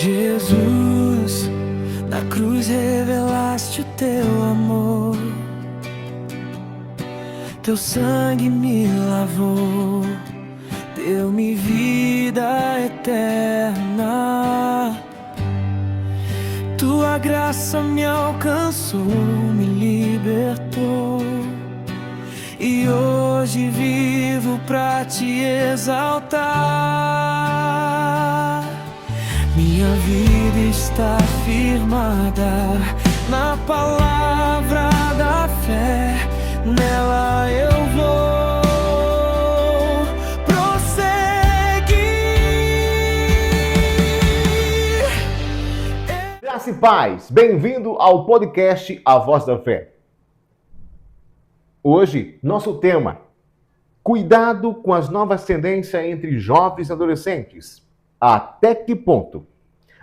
Jesus, na cruz revelaste o teu amor, teu sangue me lavou, deu-me vida eterna. Tua graça me alcançou, me libertou, e hoje vivo pra te exaltar. Minha vida está firmada na palavra da fé, nela eu vou prosseguir. Graça e paz, bem-vindo ao podcast A Voz da Fé. Hoje, nosso tema: cuidado com as novas tendências entre jovens e adolescentes. Até que ponto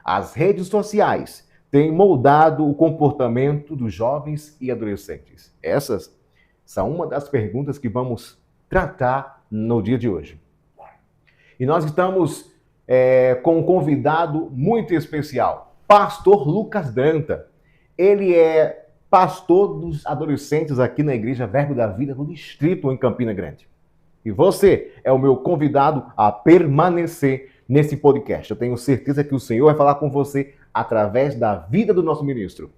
as redes sociais têm moldado o comportamento dos jovens e adolescentes? Essas são uma das perguntas que vamos tratar no dia de hoje. E nós estamos com um convidado muito especial, Pastor Lucas Danta. Ele é pastor dos adolescentes aqui na Igreja Verbo da Vida, no Distrito, em Campina Grande. E você é o meu convidado a permanecer nesse podcast. Eu tenho certeza que o Senhor vai falar com você através da vida do nosso ministro.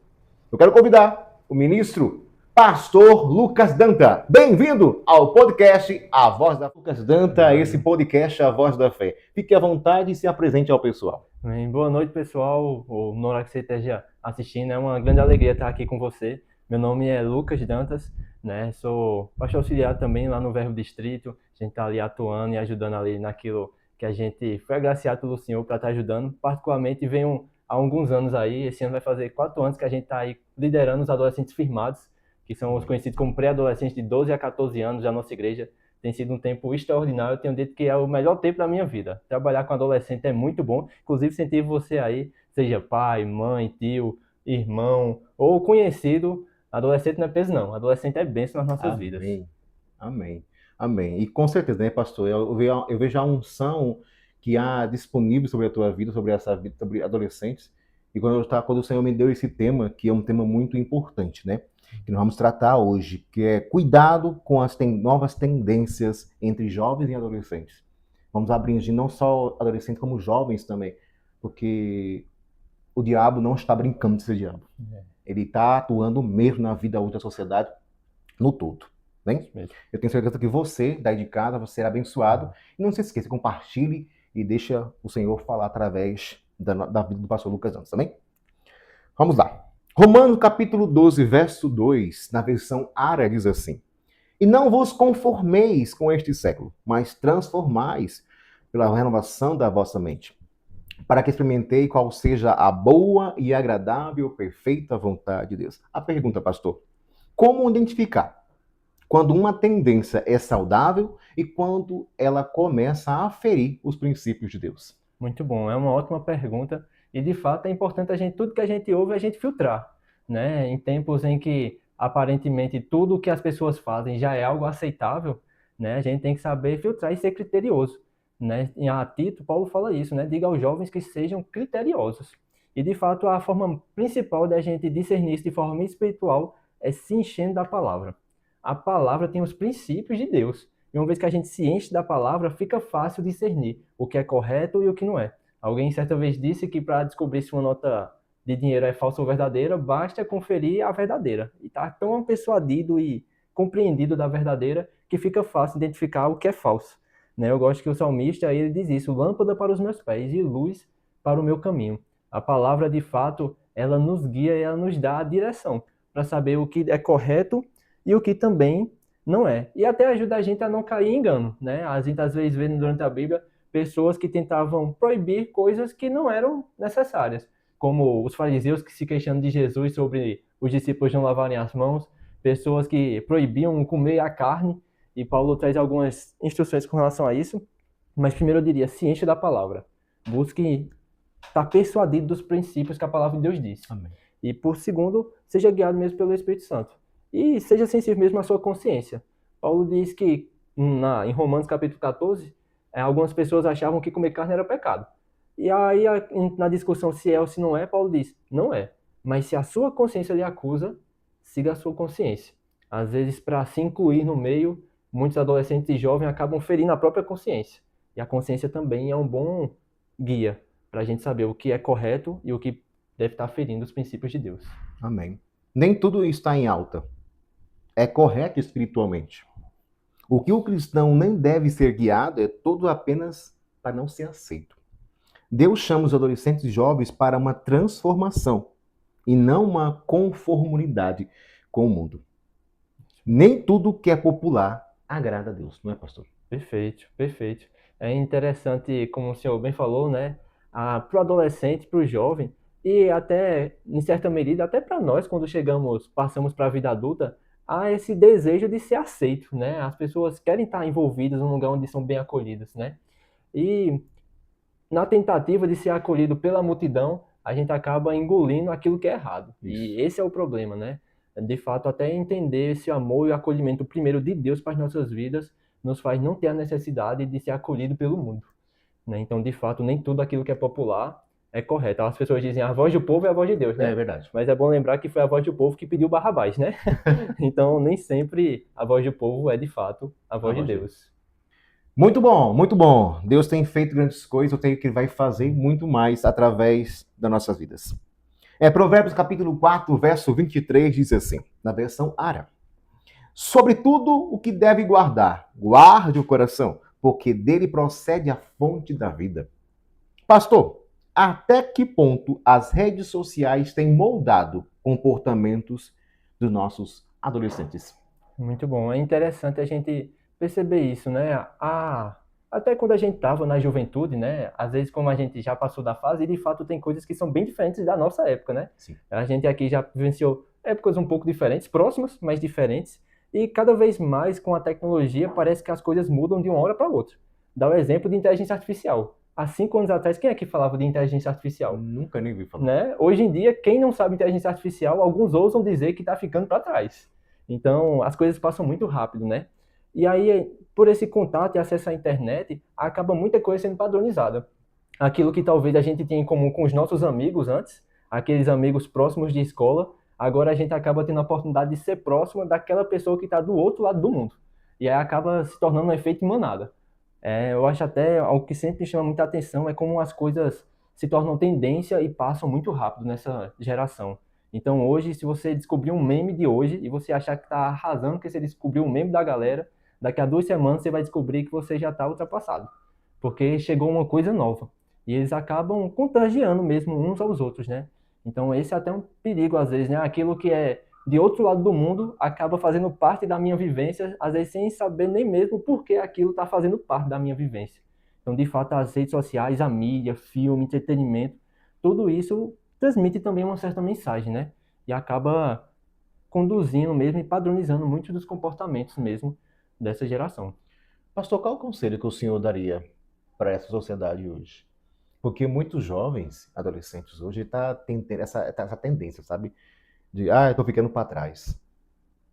Eu quero convidar o ministro, Pastor Lucas Danta. Bem-vindo ao podcast A Voz da Fé. Lucas Danta, esse podcast A Voz da Fé. Fique à vontade e se apresente ao pessoal. Boa noite, pessoal. Na hora que você esteja assistindo, é uma grande alegria estar aqui com você. Meu nome é Lucas Dantas, né? Sou pastor auxiliar também lá no Verbo Distrito. A gente está ali atuando e ajudando ali naquilo que a gente foi agraciado pelo Senhor para estar ajudando. Particularmente, venho há alguns anos aí, esse ano vai fazer 4 anos que a gente está aí liderando os adolescentes firmados, que são os conhecidos como pré-adolescentes de 12 a 14 anos da nossa igreja. Tem sido um tempo extraordinário, eu tenho dito que é o melhor tempo da minha vida. Trabalhar com adolescente é muito bom, inclusive incentivo você aí, seja pai, mãe, tio, irmão ou conhecido. Adolescente não é peso não, adolescente é bênção nas nossas vidas. Amém. Amém. E com certeza, né, pastor, eu vejo a unção que há disponível sobre a tua vida, sobre essa vida, sobre adolescentes. E quando o Senhor me deu esse tema, que é um tema muito importante, né, que nós vamos tratar hoje, que é cuidado com as novas tendências entre jovens e adolescentes. Vamos abranger não só adolescentes, como jovens também, porque o diabo não está brincando de ser diabo. Ele está atuando mesmo na vida útil da sociedade no todo. Né? Eu tenho certeza que você, daí de casa, você será abençoado. E não se esqueça, compartilhe e deixa o Senhor falar através da vida do pastor Lucas Dantas, também? Vamos lá. Romanos capítulo 12, verso 2, na versão ARA, diz assim: e não vos conformeis com este século, mas transformais pela renovação da vossa mente, para que experimentei qual seja a boa e agradável, perfeita vontade de Deus. A pergunta, pastor: como identificar quando uma tendência é saudável e quando ela começa a ferir os princípios de Deus? Muito bom, é uma ótima pergunta. E, de fato, é importante tudo que a gente ouve, a gente filtrar, né? Em tempos em que, aparentemente, tudo que as pessoas fazem já é algo aceitável, né? A gente tem que saber filtrar e ser criterioso, né? Em Tito, Paulo fala isso, né? Diga aos jovens que sejam criteriosos. E, de fato, a forma principal da gente discernir isso de forma espiritual é se enchendo da palavra. A palavra tem os princípios de Deus. E uma vez que a gente se enche da palavra, fica fácil discernir o que é correto e o que não é. Alguém certa vez disse que para descobrir se uma nota de dinheiro é falsa ou verdadeira, basta conferir a verdadeira. E está tão persuadido e compreendido da verdadeira que fica fácil identificar o que é falso. Né? Eu gosto que o salmista ele diz isso: lâmpada para os meus pés e luz para o meu caminho. A palavra, de fato, ela nos guia e ela nos dá a direção para saber o que é correto e o que também não é. E até ajuda a gente a não cair em engano. Né? A gente às vezes vê durante a Bíblia pessoas que tentavam proibir coisas que não eram necessárias, como os fariseus que se queixando de Jesus sobre os discípulos não lavarem as mãos, pessoas que proibiam comer a carne, e Paulo traz algumas instruções com relação a isso. Mas primeiro eu diria, se enche da palavra, busque estar persuadido dos princípios que a palavra de Deus diz. Amém. E por segundo, seja guiado mesmo pelo Espírito Santo, e seja sensível mesmo à sua consciência. Paulo diz que em Romanos capítulo 14, algumas pessoas achavam que comer carne era pecado. E aí, na discussão se é ou se não é, Paulo diz, não é. Mas se a sua consciência lhe acusa, siga a sua consciência. Às vezes, para se incluir no meio, muitos adolescentes e jovens acabam ferindo a própria consciência. E a consciência também é um bom guia para a gente saber o que é correto e o que deve estar ferindo os princípios de Deus. Amém. Nem tudo está em alta. É correto espiritualmente. O que o cristão nem deve ser guiado é todo apenas para não ser aceito. Deus chama os adolescentes e jovens para uma transformação e não uma conformidade com o mundo. Nem tudo que é popular agrada a Deus, não é, pastor? Perfeito, perfeito. É interessante, como o senhor bem falou, né? Para o adolescente, para o jovem, e até, em certa medida, até para nós, quando passamos para a vida adulta, há esse desejo de ser aceito, né? As pessoas querem estar envolvidas num lugar onde são bem acolhidas, né? E na tentativa de ser acolhido pela multidão, a gente acaba engolindo aquilo que é errado. E esse é o problema, né? De fato, até entender esse amor e o acolhimento primeiro de Deus para as nossas vidas nos faz não ter a necessidade de ser acolhido pelo mundo, né? Então, de fato, nem tudo aquilo que é popular é correto. As pessoas dizem a voz do povo é a voz de Deus, né? É verdade. Mas é bom lembrar que foi a voz do povo que pediu Barrabás, né? Então, nem sempre a voz do povo é, de fato, a voz de Deus. Muito bom, muito bom. Deus tem feito grandes coisas, eu tenho que Ele vai fazer muito mais através das nossas vidas. Provérbios capítulo 4, verso 23 diz assim, na versão Ara. Sobre tudo o que deve guardar, guarde o coração, porque dele procede a fonte da vida. Pastor, até que ponto as redes sociais têm moldado comportamentos dos nossos adolescentes? Muito bom. É interessante a gente perceber isso, né? Até quando a gente estava na juventude, né? Às vezes, como a gente já passou da fase, de fato tem coisas que são bem diferentes da nossa época, né? Sim. A gente aqui já vivenciou épocas um pouco diferentes, próximas, mas diferentes. E cada vez mais com a tecnologia parece que as coisas mudam de uma hora para outra. Dá o exemplo de inteligência artificial. Há 5 anos atrás, quem é que falava de inteligência artificial? Nunca nem vi falar. Né? Hoje em dia, quem não sabe inteligência artificial, alguns ousam dizer que está ficando para trás. Então, as coisas passam muito rápido, né? E aí, por esse contato e acesso à internet, acaba muita coisa sendo padronizada. Aquilo que talvez a gente tinha em comum com os nossos amigos antes, aqueles amigos próximos de escola, agora a gente acaba tendo a oportunidade de ser próximo daquela pessoa que está do outro lado do mundo. E aí acaba se tornando um efeito manada. Eu acho até algo que sempre chama muita atenção é como as coisas se tornam tendência e passam muito rápido nessa geração. Então hoje, se você descobrir um meme de hoje e você achar que está arrasando porque você descobriu um meme da galera, daqui a 2 semanas você vai descobrir que você já está ultrapassado. Porque chegou uma coisa nova. E eles acabam contagiando mesmo uns aos outros, né? Então esse é até um perigo às vezes, né? Aquilo que é de outro lado do mundo acaba fazendo parte da minha vivência, às vezes sem saber nem mesmo por que aquilo está fazendo parte da minha vivência. Então, de fato, as redes sociais, a mídia, filme, entretenimento, tudo isso transmite também uma certa mensagem, né? E acaba conduzindo mesmo e padronizando muitos dos comportamentos mesmo dessa geração. Pastor, qual o conselho que o senhor daria para essa sociedade hoje? Porque muitos jovens, adolescentes hoje, têm essa tendência, sabe? Eu tô ficando para trás.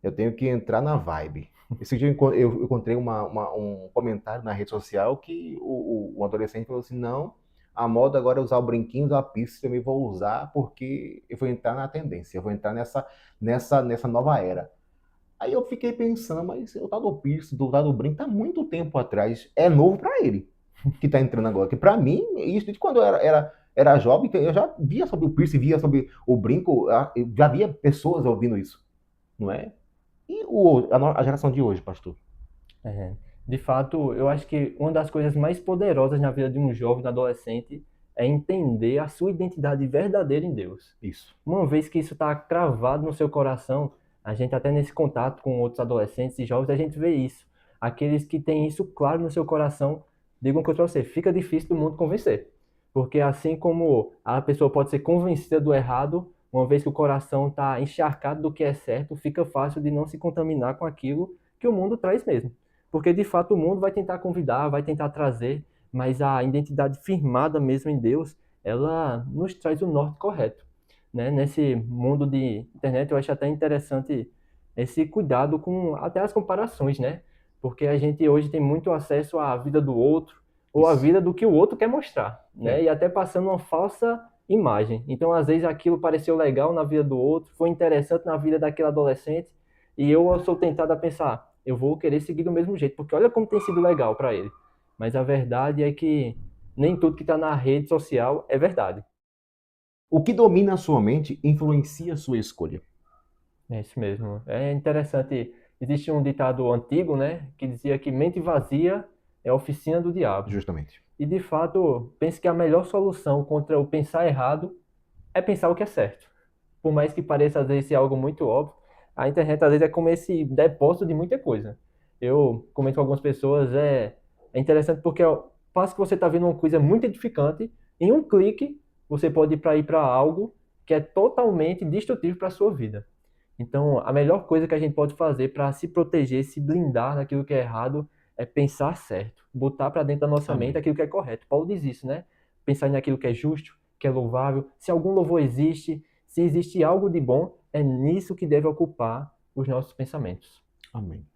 Eu tenho que entrar na vibe. Esse dia eu encontrei um comentário na rede social que o adolescente falou assim, não, a moda agora é usar o brinquinho, usar a piercing, eu também vou usar porque eu vou entrar na tendência, eu vou entrar nessa nova era. Aí eu fiquei pensando, mas o tal do piercing, o tal do brinco, tá muito tempo atrás. É novo para ele, que tá entrando agora. Que para mim, isso desde quando eu era jovem, eu já via sobre o piercing, via sobre o brinco, eu já via pessoas ouvindo isso, não é? E a geração de hoje, pastor? De fato, eu acho que uma das coisas mais poderosas na vida de um jovem, de um adolescente, é entender a sua identidade verdadeira em Deus. Isso. Uma vez que isso está cravado no seu coração, a gente até nesse contato com outros adolescentes e jovens, a gente vê isso. Aqueles que têm isso claro no seu coração, digam que eu trouxe, fica difícil do mundo convencer. Porque assim como a pessoa pode ser convencida do errado, uma vez que o coração está encharcado do que é certo, fica fácil de não se contaminar com aquilo que o mundo traz mesmo. Porque de fato o mundo vai tentar convidar, vai tentar trazer, mas a identidade firmada mesmo em Deus, ela nos traz o norte correto, né? Nesse mundo de internet eu acho até interessante esse cuidado com até as comparações, né? Porque a gente hoje tem muito acesso à vida do outro, ou a Isso. vida do que o outro quer mostrar, né? É. E até passando uma falsa imagem. Então, às vezes, aquilo pareceu legal na vida do outro, foi interessante na vida daquele adolescente, e eu sou tentado a pensar, eu vou querer seguir do mesmo jeito, porque olha como tem sido legal para ele. Mas a verdade é que nem tudo que está na rede social é verdade. O que domina a sua mente influencia a sua escolha. É isso mesmo. É interessante. Existe um ditado antigo, né, que dizia que mente vazia é a oficina do diabo. Justamente. E de fato, penso que a melhor solução contra o pensar errado é pensar o que é certo. Por mais que pareça às vezes ser algo muito óbvio, a internet às vezes é como esse depósito de muita coisa. Eu comento com algumas pessoas, é interessante porque ao passo que você está vendo uma coisa muito edificante, em um clique você pode ir para algo que é totalmente destrutivo para a sua vida. Então, a melhor coisa que a gente pode fazer para se proteger, se blindar daquilo que é errado, é pensar certo, botar para dentro da nossa mente Amém. aquilo que é correto. Paulo diz isso, né? Pensar naquilo que é justo, que é louvável. Se algum louvor existe, se existe algo de bom, é nisso que deve ocupar os nossos pensamentos. Amém.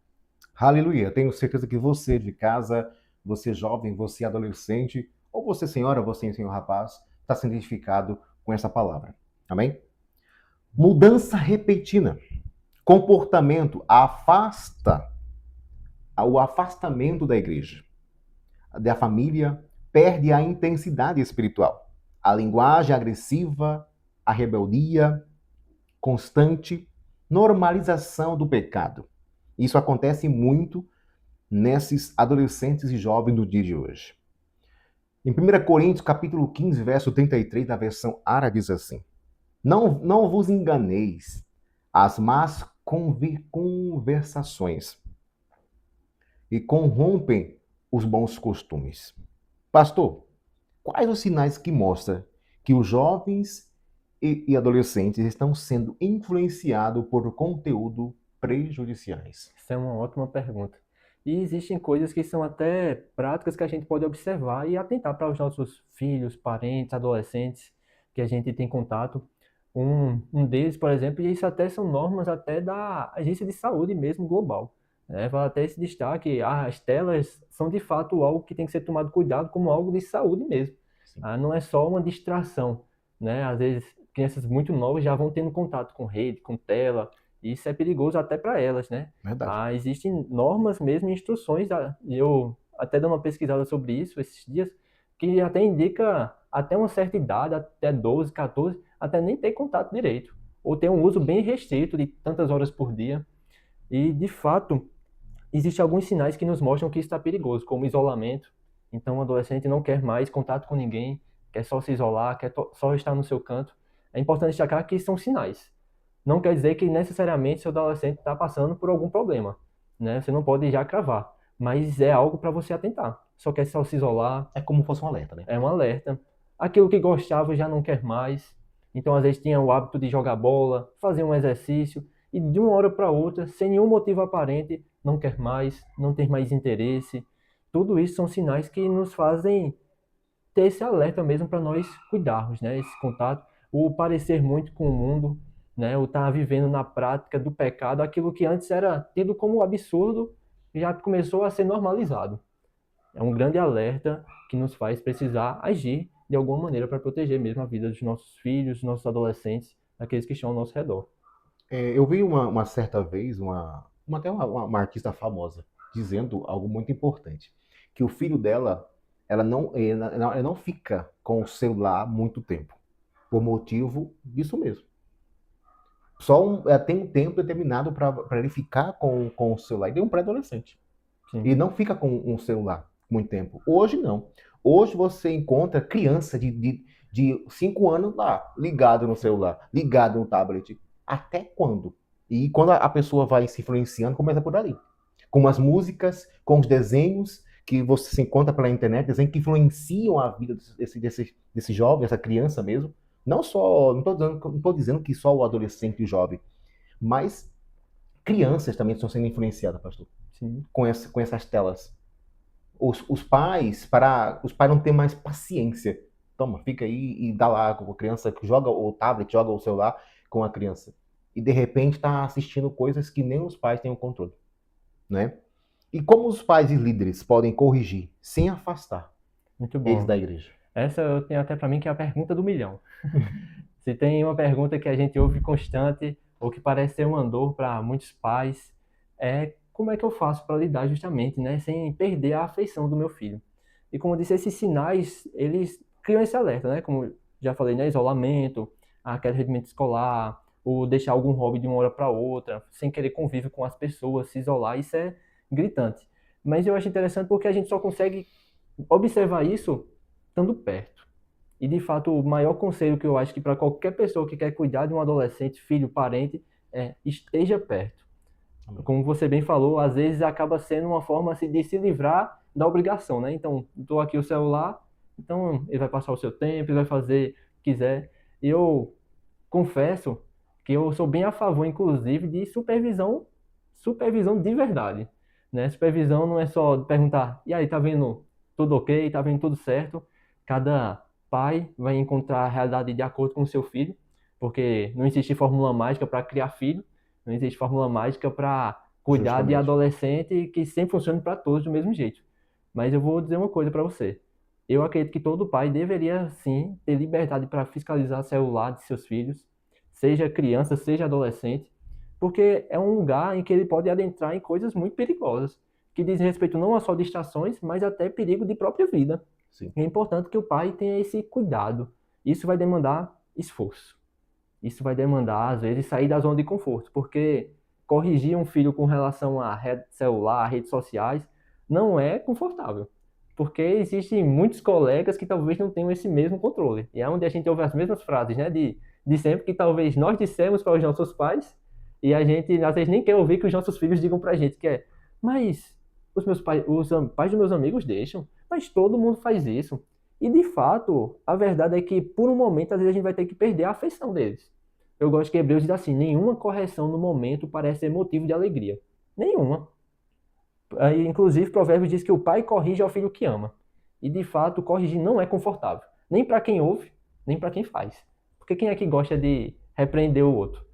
Aleluia. Tenho certeza que você de casa, você jovem, você adolescente, ou você senhora, você senhor rapaz, está sendo identificado com essa palavra. Amém? Mudança repentina. Comportamento afasta o afastamento da igreja, da família, perde a intensidade espiritual. A linguagem agressiva, a rebeldia constante, normalização do pecado. Isso acontece muito nesses adolescentes e jovens do dia de hoje. Em 1 Coríntios, capítulo 15, verso 33, da versão árabe, diz assim: não vos enganeis, as más conversações e corrompem os bons costumes. Pastor, quais os sinais que mostram que os jovens e adolescentes estão sendo influenciados por conteúdo prejudiciais? Essa é uma ótima pergunta. E existem coisas que são até práticas que a gente pode observar e atentar para os nossos filhos, parentes, adolescentes que a gente tem contato. Um deles, por exemplo, e isso até são normas até da Agência de Saúde mesmo global. Né? Vai até esse destaque, as telas são de fato algo que tem que ser tomado cuidado como algo de saúde mesmo. Sim. Não é só uma distração, né? Às vezes crianças muito novas já vão tendo contato com rede, com tela, e isso é perigoso até para elas, né? Verdade. Existem normas mesmo, instruções, eu até dei uma pesquisada sobre isso esses dias, que até indica até uma certa idade, até 12, 14, até nem ter contato direito, ou ter um uso bem restrito de tantas horas por dia. E, de fato, existem alguns sinais que nos mostram que isso está perigoso, como isolamento. Então, o adolescente não quer mais contato com ninguém, quer só se isolar, quer só estar no seu canto. É importante destacar que são sinais. Não quer dizer que necessariamente seu adolescente está passando por algum problema, né? Você não pode já cravar, mas é algo para você atentar. Só quer só se isolar, É como fosse um alerta, né? é um alerta. Aquilo que gostava já não quer mais. Então, às vezes, tinha o hábito de jogar bola, fazer um exercício, e de uma hora para outra, sem nenhum motivo aparente, não quer mais, não tem mais interesse. Tudo isso são sinais que nos fazem ter esse alerta mesmo para nós cuidarmos, né? Esse contato, o parecer muito com o mundo, né? O estar vivendo na prática do pecado, aquilo que antes era tido como absurdo, já começou a ser normalizado. É um grande alerta que nos faz precisar agir de alguma maneira para proteger mesmo a vida dos nossos filhos, dos nossos adolescentes, daqueles que estão ao nosso redor. Eu vi uma certa vez até uma artista famosa dizendo algo muito importante, que o filho dela, ela não fica com o celular muito tempo, por motivo disso mesmo. Tem um tempo determinado para ele ficar com o celular. Ele é um pré-adolescente. Sim. E não fica com um celular muito tempo. Hoje não. Hoje você encontra criança de 5 anos lá, ligado no celular, ligado no tablet. Até quando? E quando a pessoa vai se influenciando, começa por ali. Com as músicas, com os desenhos que você se encontra pela internet, desenhos que influenciam a vida desse jovem, dessa criança mesmo. Não estou dizendo que só o adolescente e o jovem, mas crianças também estão sendo influenciadas, pastor, Sim. com essas telas. Os pais não têm mais paciência. Toma, fica aí e dá lá com a criança, joga o tablet, joga o celular com a criança. E de repente está assistindo coisas que nem os pais têm o controle, né? E como os pais e líderes podem corrigir sem afastar Muito eles bom. da igreja? Essa eu tenho até para mim que é a pergunta do milhão. Se tem uma pergunta que a gente ouve constante, ou que parece ser uma dor para muitos pais, é como é que eu faço para lidar justamente, né, sem perder a afeição do meu filho. E como eu disse, esses sinais, eles criam esse alerta, né, como já falei, né, isolamento, a queda de rendimento escolar, ou deixar algum hobby de uma hora para outra, sem querer conviver com as pessoas, se isolar, isso é gritante. Mas eu acho interessante porque a gente só consegue observar isso estando perto. E de fato, o maior conselho que eu acho que para qualquer pessoa que quer cuidar de um adolescente, filho, parente, é esteja perto. Como você bem falou, às vezes acaba sendo uma forma assim, de se livrar da obrigação, né? Então, estou aqui o celular, então ele vai passar o seu tempo, ele vai fazer o que quiser. E eu confesso que eu sou bem a favor, inclusive, de supervisão, supervisão de verdade, né? Supervisão não é só perguntar, e aí, tá vendo tudo ok? Tá vendo tudo certo? Cada pai vai encontrar a realidade de acordo com o seu filho, porque não existe fórmula mágica para criar filho, não existe fórmula mágica para cuidar de Justamente. adolescente que sempre funcione para todos do mesmo jeito. Mas eu vou dizer uma coisa para você. Eu acredito que todo pai deveria, sim, ter liberdade para fiscalizar o celular de seus filhos, seja criança, seja adolescente, porque é um lugar em que ele pode adentrar em coisas muito perigosas, que dizem respeito não só a distrações, mas até perigo de própria vida. Sim. É importante que o pai tenha esse cuidado. Isso vai demandar esforço. Isso vai demandar, às vezes, sair da zona de conforto, porque corrigir um filho com relação à rede celular, redes sociais, não é confortável. Porque existem muitos colegas que talvez não tenham esse mesmo controle. E é onde a gente ouve as mesmas frases, né, de sempre que talvez nós dissemos para os nossos pais e a gente, às vezes, nem quer ouvir que os nossos filhos digam para a gente, que é, mas os meus pais, pais dos meus amigos deixam, mas todo mundo faz isso. E, de fato, a verdade é que, por um momento, às vezes a gente vai ter que perder a afeição deles. Eu gosto que Hebreus diz assim, nenhuma correção no momento parece ser motivo de alegria. Nenhuma. Aí, inclusive, Provérbios diz que o pai corrige ao filho que ama. E, de fato, corrigir não é confortável. Nem para quem ouve, nem para quem faz. Porque quem é que gosta de repreender o outro?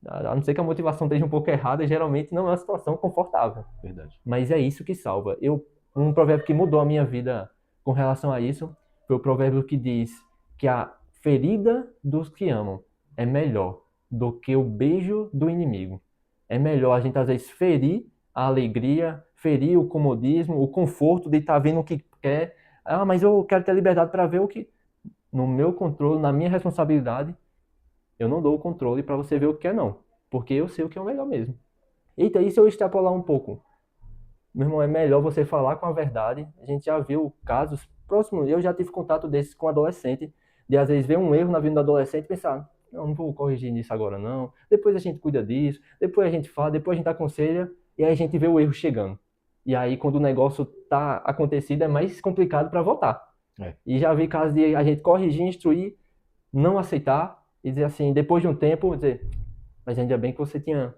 A não ser que a motivação esteja um pouco errada, geralmente não é uma situação confortável. Verdade. Mas é isso que salva. Um provérbio que mudou a minha vida com relação a isso foi o provérbio que diz que a ferida dos que amam é melhor do que o beijo do inimigo. É melhor a gente, às vezes, ferir a alegria, ferir o comodismo, o conforto de estar vendo o que quer. Ah, mas eu quero ter liberdade para ver o que. No meu controle, na minha responsabilidade, eu não dou o controle para você ver o que quer, não. Porque eu sei o que é o melhor mesmo. Eita, e se eu extrapolar um pouco? Meu irmão, é melhor você falar com a verdade. A gente já viu casos próximos. Eu já tive contato desses com adolescente, de às vezes ver um erro na vida do adolescente e pensar, não vou corrigir nisso agora não. Depois a gente cuida disso, depois a gente fala, depois a gente aconselha, e aí a gente vê o erro chegando. E aí quando o negócio tá acontecido é mais complicado para voltar. É. E já vi casos de a gente corrigir, instruir, não aceitar e dizer assim, depois de um tempo, dizer, mas ainda bem que você tinha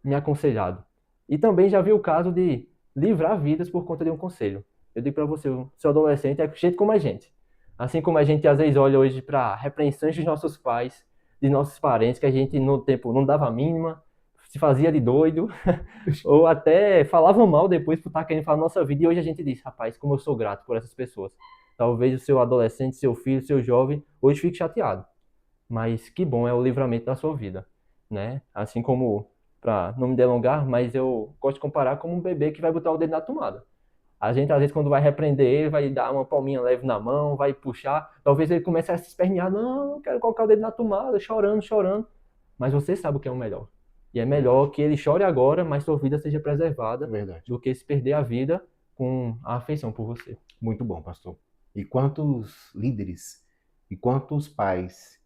me aconselhado. E também já vi o caso de livrar vidas por conta de um conselho. Eu digo para você, o seu adolescente é jeito como a gente. Assim como a gente às vezes olha hoje para repreensões dos nossos pais, de nossos parentes, que a gente no tempo não dava a mínima, se fazia de doido, ou até falava mal depois por estar querendo falar a nossa vida. E hoje a gente diz, rapaz, como eu sou grato por essas pessoas. Talvez o seu adolescente, seu filho, seu jovem, hoje fique chateado. Mas que bom é o livramento da sua vida, né? Assim como, para não me delongar, mas eu gosto de comparar como um bebê que vai botar o dedo na tomada. A gente, às vezes, quando vai repreender ele, vai dar uma palminha leve na mão, vai puxar, talvez ele comece a se espernear, não, não quero colocar o dedo na tomada, chorando, chorando. Mas você sabe o que é o melhor. E é melhor que ele chore agora, mas sua vida seja preservada, Verdade. do que se perder a vida com a afeição por você. Muito bom, pastor. E quantos líderes e quantos pais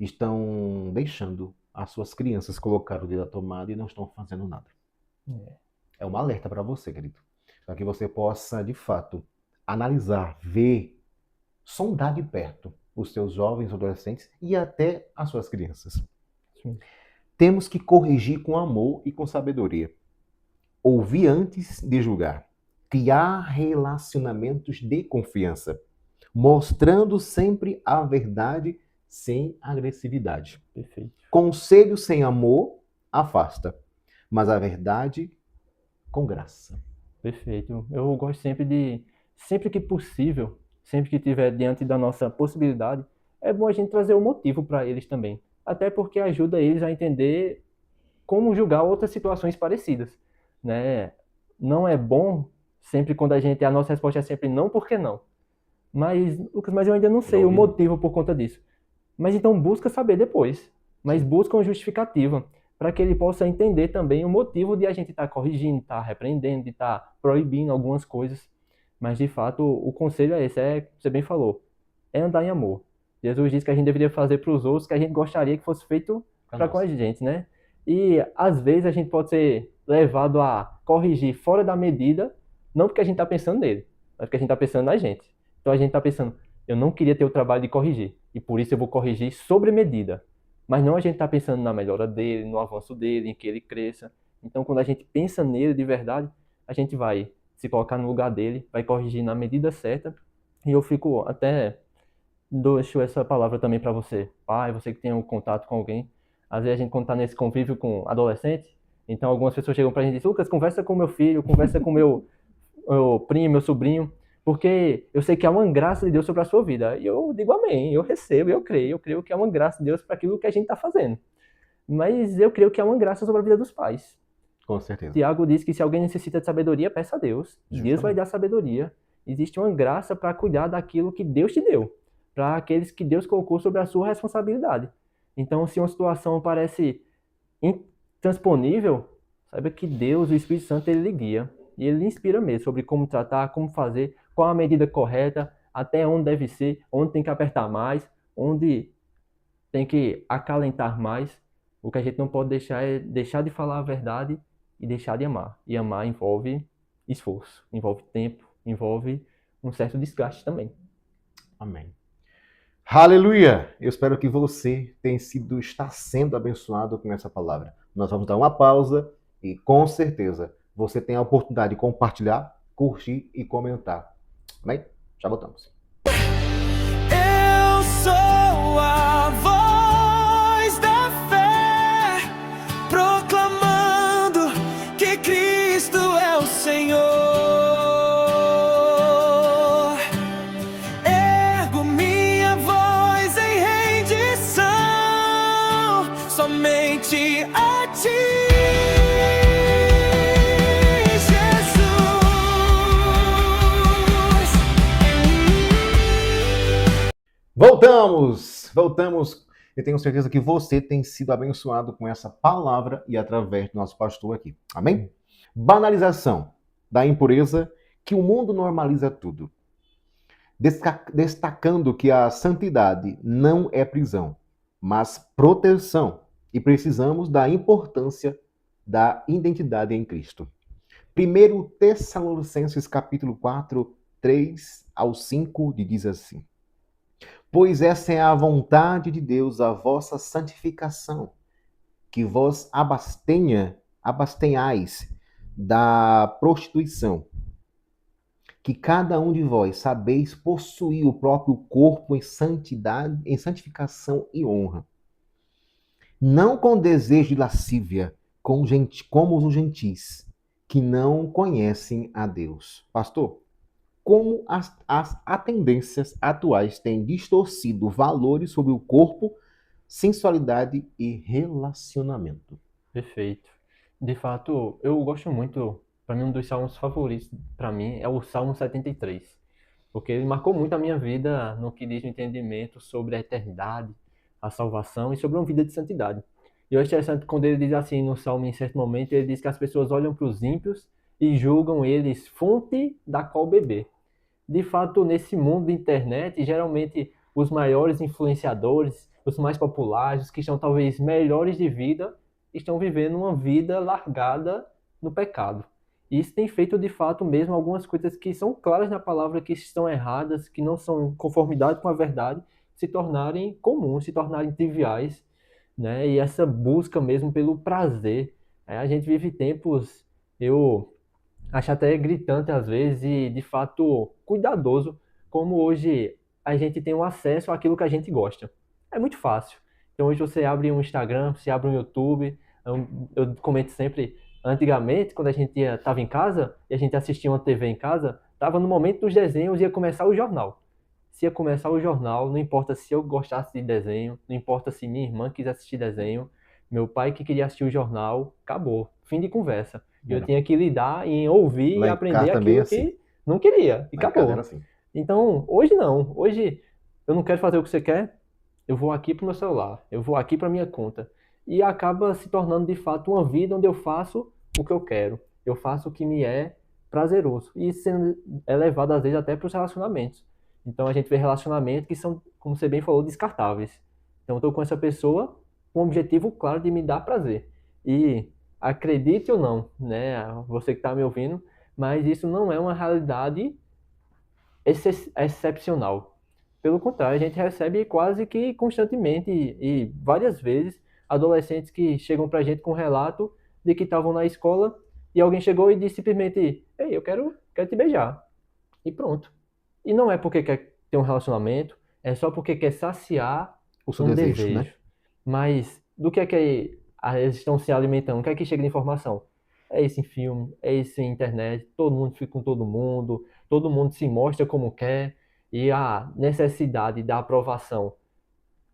estão deixando as suas crianças colocar o dedo na tomada e não estão fazendo nada? É um alerta para você, querido. Para que você possa, de fato, analisar, ver, sondar de perto os seus jovens, adolescentes e até as suas crianças. Sim. Temos que corrigir com amor e com sabedoria. Ouvir antes de julgar. Criar relacionamentos de confiança. Mostrando sempre a verdade sem agressividade. Perfeito. Conselho sem amor afasta, mas a verdade com graça. Perfeito. Eu gosto sempre que possível, sempre que tiver diante da nossa possibilidade, é bom a gente trazer o motivo para eles também. Até porque ajuda eles a entender como julgar outras situações parecidas, né? Não é bom sempre quando a nossa resposta é sempre não, por que não? Mas, Lucas, mas eu ainda não Já sei o ouvi. motivo por conta disso. Mas então busca saber depois. Mas Sim. busca uma justificativa para que ele possa entender também o motivo de a gente estar corrigindo, estar repreendendo, de estar proibindo algumas coisas. Mas de fato, o conselho é esse, você bem falou, é andar em amor. Jesus disse que a gente deveria fazer para os outros que a gente gostaria que fosse feito para com a gente, né? E às vezes a gente pode ser levado a corrigir fora da medida, não porque a gente está pensando nele, mas porque a gente está pensando na gente. Então a gente está pensando, eu não queria ter o trabalho de corrigir, e por isso eu vou corrigir sobre medida. Mas não a gente está pensando na melhora dele, no avanço dele, em que ele cresça. Então quando a gente pensa nele de verdade, a gente vai se colocar no lugar dele, vai corrigir na medida certa. E eu fico até, deixo essa palavra também para você, pai, você que tem um contato com alguém. Às vezes a gente, quando está nesse convívio com adolescente, então algumas pessoas chegam para a gente e dizem, Lucas, conversa com meu filho, conversa com meu primo, meu sobrinho, porque eu sei que há uma graça de Deus sobre a sua vida. E eu digo amém, eu recebo, eu creio que há uma graça de Deus para aquilo que a gente está fazendo. Mas eu creio que há uma graça sobre a vida dos pais. Com certeza. Tiago diz que se alguém necessita de sabedoria, peça a Deus. Deus vai Justamente. dar sabedoria. Existe uma graça para cuidar daquilo que Deus te deu, para aqueles que Deus colocou sobre a sua responsabilidade. Então, se uma situação parece intransponível, saiba que Deus, o Espírito Santo, ele lhe guia. E ele lhe inspira mesmo sobre como tratar, como fazer, qual a medida correta, até onde deve ser, onde tem que apertar mais, onde tem que acalentar mais. O que a gente não pode deixar é deixar de falar a verdade e deixar de amar. E amar envolve esforço, envolve tempo, envolve um certo desgaste também. Amém. Aleluia! Eu espero que você está sendo abençoado com essa palavra. Nós vamos dar uma pausa e, com certeza, você tem a oportunidade de compartilhar, curtir e comentar. Amém? Já voltamos. Eu sou a voz da fé, proclamando que Cristo é o Senhor. Ergo minha voz em rendição, somente a ti, Voltamos. Eu tenho certeza que você tem sido abençoado com essa palavra e através do nosso pastor aqui. Amém? Banalização da impureza, que o mundo normaliza tudo. Destacando que a santidade não é prisão, mas proteção. E precisamos da importância da identidade em Cristo. 1 Tessalonicenses capítulo 4, 3 ao 5, diz assim: Pois essa é a vontade de Deus, a vossa santificação, que vos abstenhais da prostituição, que cada um de vós sabeis possuir o próprio corpo em santidade, em santificação e honra, não com desejo de lascívia, como os gentis, que não conhecem a Deus. Pastor, como as tendências atuais têm distorcido valores sobre o corpo, sensualidade e relacionamento. Perfeito. De fato, eu gosto muito, para mim um dos salmos favoritos para mim é o Salmo 73, porque ele marcou muito a minha vida no que diz o entendimento sobre a eternidade, a salvação e sobre uma vida de santidade. E eu acho interessante quando ele diz assim no Salmo, em certo momento, ele diz que as pessoas olham para os ímpios e julgam eles fonte da qual beber. De fato, nesse mundo da internet, geralmente os maiores influenciadores, os mais populares, os que estão talvez melhores de vida, estão vivendo uma vida largada no pecado. E isso tem feito, de fato, mesmo algumas coisas que são claras na palavra, que estão erradas, que não são em conformidade com a verdade, se tornarem comuns, se tornarem triviais, né? E essa busca mesmo pelo prazer. A gente vive tempos, eu acho até gritante às vezes e, de fato, cuidadoso, como hoje a gente tem um acesso àquilo que a gente gosta. É muito fácil. Então hoje você abre um Instagram, você abre um YouTube, eu comento sempre, antigamente, quando a gente estava em casa e a gente assistia uma TV em casa, estava no momento dos desenhos e ia começar o jornal. se ia começar o jornal, não importa se eu gostasse de desenho, não importa se minha irmã quisesse assistir desenho, meu pai que queria assistir o jornal, acabou, fim de conversa. Eu Era. tinha que lidar em ouvir e Lá em aprender casa também é aquilo assim. que não queria, e Lá em casa era acabou. assim. Então, hoje não. Hoje eu não quero fazer o que você quer, eu vou aqui pro meu celular, eu vou aqui para minha conta. E acaba se tornando de fato uma vida onde eu faço o que eu quero. Eu faço o que me é prazeroso. E sendo elevado às vezes até para os relacionamentos. Então a gente vê relacionamentos que são, como você bem falou, descartáveis. Então eu estou com essa pessoa com o objetivo claro de me dar prazer. E acredite ou não, né, você que está me ouvindo, mas isso não é uma realidade excepcional. Pelo contrário, a gente recebe quase que constantemente e várias vezes adolescentes que chegam para a gente com um relato de que estavam na escola e alguém chegou e disse simplesmente: Ei, eu quero te beijar. E pronto. E não é porque quer ter um relacionamento, é só porque quer saciar O seu um desejo, né? desejo. Mas do que eles estão se alimentando? O que é que chega de informação? É isso em filme, é isso em internet, todo mundo fica com todo mundo se mostra como quer, e a necessidade da aprovação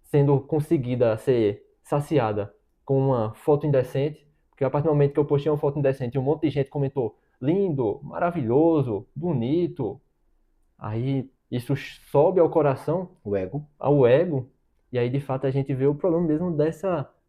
sendo conseguida ser saciada com uma foto indecente, porque a partir do momento que eu postei uma foto indecente, um monte de gente comentou lindo, maravilhoso, bonito, aí isso sobe ao coração, O ego. ao ego, e aí de fato a gente vê o problema mesmo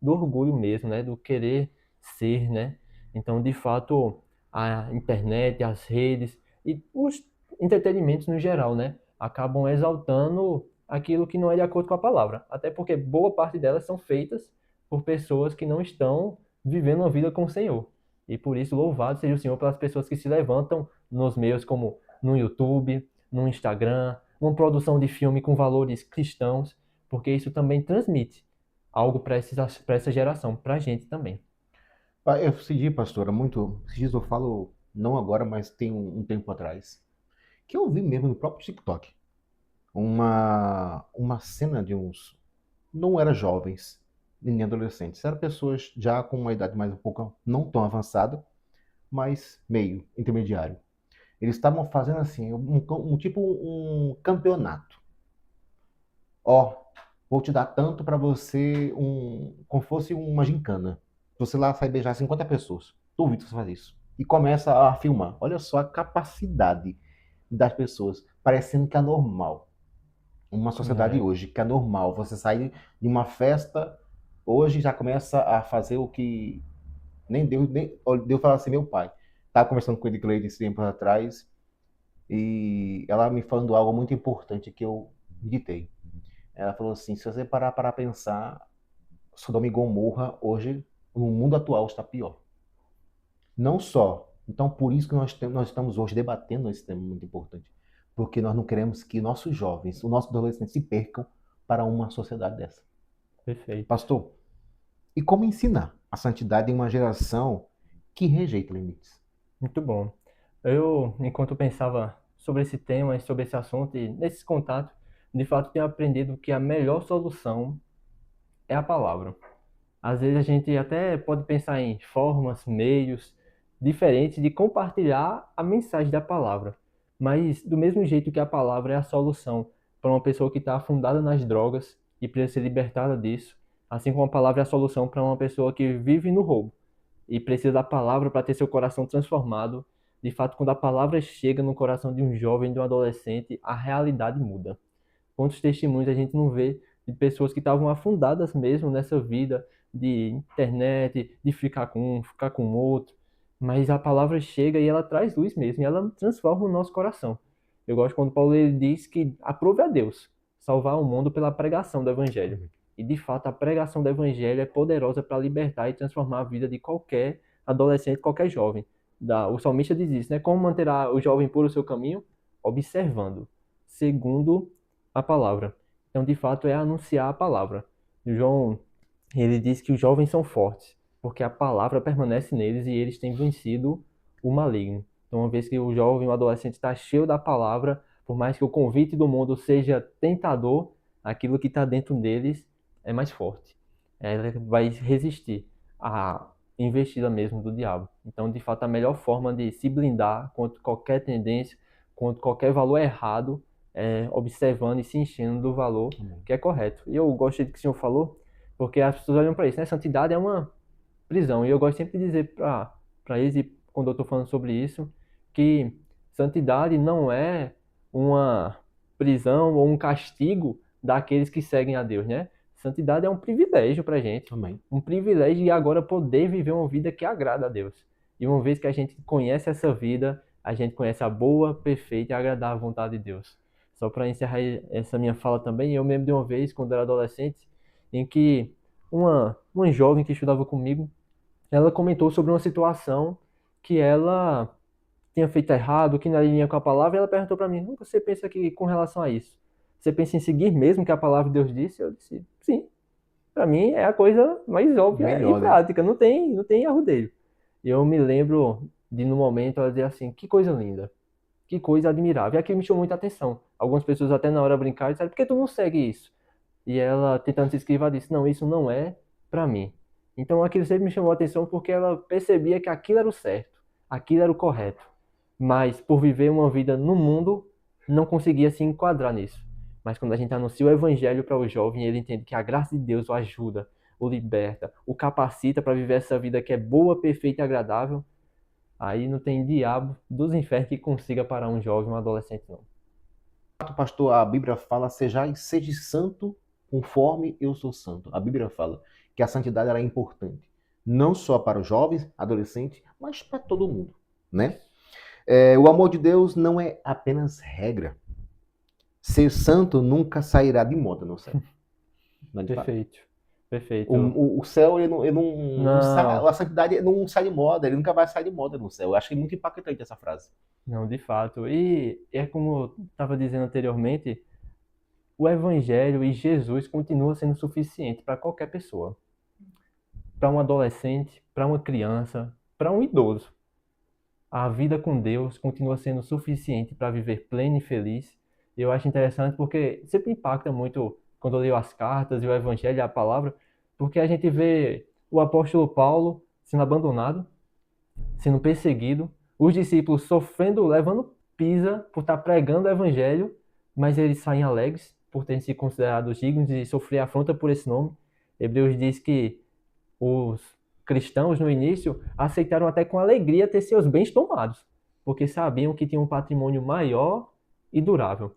do orgulho mesmo, né, do querer ser, né? Então, de fato, a internet, as redes e os entretenimentos no geral, né, acabam exaltando aquilo que não é de acordo com a palavra, até porque boa parte delas são feitas por pessoas que não estão vivendo uma vida com o Senhor. E por isso, louvado seja o Senhor pelas pessoas que se levantam nos meios como no YouTube, no Instagram, uma produção de filme com valores cristãos, porque isso também transmite algo para essa geração, para a gente também. Eu decidi, pastora, muito. Esses dias eu falo, não agora, mas tem um tempo atrás, que eu vi mesmo no próprio TikTok. Uma cena de uns. Não eram jovens, nem adolescentes, eram pessoas já com uma idade mais um pouco, não tão avançada, mas meio, intermediário. Eles estavam fazendo assim, tipo um campeonato. Ó, vou te dar tanto pra você, como fosse uma gincana. Você lá sai beijar 50 pessoas. Duvido que você faz isso. E começa a filmar. Olha só a capacidade das pessoas, parecendo que é normal. Uma sociedade É, hoje, que é normal. Você sai de uma festa, hoje já começa a fazer o que nem Deus, nem Deus fala assim, meu pai. Estava conversando com ele Cleide esse tempo atrás, e ela me falando algo muito importante que eu meditei. Ela falou assim: se você parar para pensar, Sodoma e Gomorra hoje, no mundo atual, está pior. Não só. Então, por isso que nós estamos hoje debatendo esse tema muito importante. Porque nós não queremos que nossos jovens, os nossos adolescentes se percam para uma sociedade dessa. perfeito. Pastor, e como ensinar a santidade em uma geração que rejeita limites? Muito bom. Eu, enquanto pensava sobre esse tema e sobre esse assunto e nesses contatos, de fato tenho aprendido que a melhor solução é a palavra. Às vezes a gente até pode pensar em formas, meios diferentes de compartilhar a mensagem da palavra. Mas do mesmo jeito que a palavra é a solução para uma pessoa que está afundada nas drogas e precisa ser libertada disso, assim como a palavra é a solução para uma pessoa que vive no roubo e precisa da palavra para ter seu coração transformado, de fato, quando a palavra chega no coração de um jovem, de um adolescente, a realidade muda. Quantos testemunhos a gente não vê de pessoas que estavam afundadas mesmo nessa vida de internet, de ficar com outro, mas a palavra chega e ela traz luz mesmo, e ela transforma o nosso coração. Eu gosto quando Paulo ele diz que aprove a Deus salvar o mundo pela pregação do evangelho. E de fato a pregação do evangelho é poderosa para libertar e transformar a vida de qualquer adolescente, qualquer jovem. O salmista diz isso, né? Como manterá o jovem puro o seu caminho? Observando, segundo a palavra. Então, de fato, é anunciar a palavra. João, ele diz que os jovens são fortes, porque a palavra permanece neles e eles têm vencido o maligno. Então, uma vez que o jovem, o adolescente está cheio da palavra, por mais que o convite do mundo seja tentador, aquilo que está dentro deles é mais forte. Ela vai resistir à investida mesmo do diabo. Então, de fato, a melhor forma de se blindar contra qualquer tendência, contra qualquer valor errado, observando e se enchendo do valor Amém. que é correto. E eu gosto do que o senhor falou, porque as pessoas olham para isso, né? Santidade é uma prisão. E eu gosto sempre de dizer para eles, e quando eu estou falando sobre isso, que santidade não é uma prisão ou um castigo daqueles que seguem a Deus, né? Santidade é um privilégio para a gente, Amém. um privilégio de agora poder viver uma vida que agrada a Deus. E uma vez que a gente conhece essa vida, a gente conhece a boa, perfeita e agradável vontade de Deus. Só para encerrar essa minha fala também, eu me lembro de uma vez, quando eu era adolescente, em que uma jovem que estudava comigo, ela comentou sobre uma situação que ela tinha feito errado, que não alinha com a palavra, e ela perguntou para mim: "O que você pensa que com relação a isso? Você pensa em seguir mesmo que a palavra de Deus disse?" Eu disse: "Sim. Para mim é a coisa mais óbvia e Melhor, né? prática, não tem erro dele." E eu me lembro de no momento ela dizer assim: "Que coisa linda, que coisa admirável." E aquilo me chamou muita atenção. Algumas pessoas até na hora brincaram e disseram: "Por que tu não segue isso?" E ela, tentando se esquivar, disse: "Não, isso não é para mim." Então aquilo sempre me chamou a atenção porque ela percebia que aquilo era o certo, aquilo era o correto. Mas por viver uma vida no mundo, não conseguia se enquadrar nisso. Mas quando a gente anuncia o evangelho para o jovem, ele entende que a graça de Deus o ajuda, o liberta, o capacita para viver essa vida que é boa, perfeita e agradável. Aí não tem diabo dos infernos que consiga parar um jovem, um adolescente, não. Pastor, a Bíblia fala: sede santo conforme eu sou santo. A Bíblia fala que a santidade ela é importante, não só para os jovens, adolescentes, mas para todo mundo, né? O amor de Deus não é apenas regra. Ser santo nunca sairá de moda no céu. Não é de fato. Perfeito, perfeito. O céu, ele não sai, Não, a santidade não sai de moda, ele nunca vai sair de moda no céu. Eu achei muito impactante essa frase. não, de fato. E é como eu estava dizendo anteriormente, o Evangelho e Jesus continua sendo suficiente para qualquer pessoa. Para um adolescente, para uma criança, para um idoso. A vida com Deus continua sendo suficiente para viver pleno e feliz. E eu acho interessante porque sempre impacta muito quando eu leio as cartas e o Evangelho e a palavra, porque a gente vê o apóstolo Paulo sendo abandonado, sendo perseguido, os discípulos sofrendo, levando pisa por estar pregando o Evangelho, mas eles saem alegres por terem se considerados dignos de sofrer afronta por esse nome. Hebreus diz que os cristãos no início aceitaram até com alegria ter seus bens tomados, porque sabiam que tinham um patrimônio maior e durável.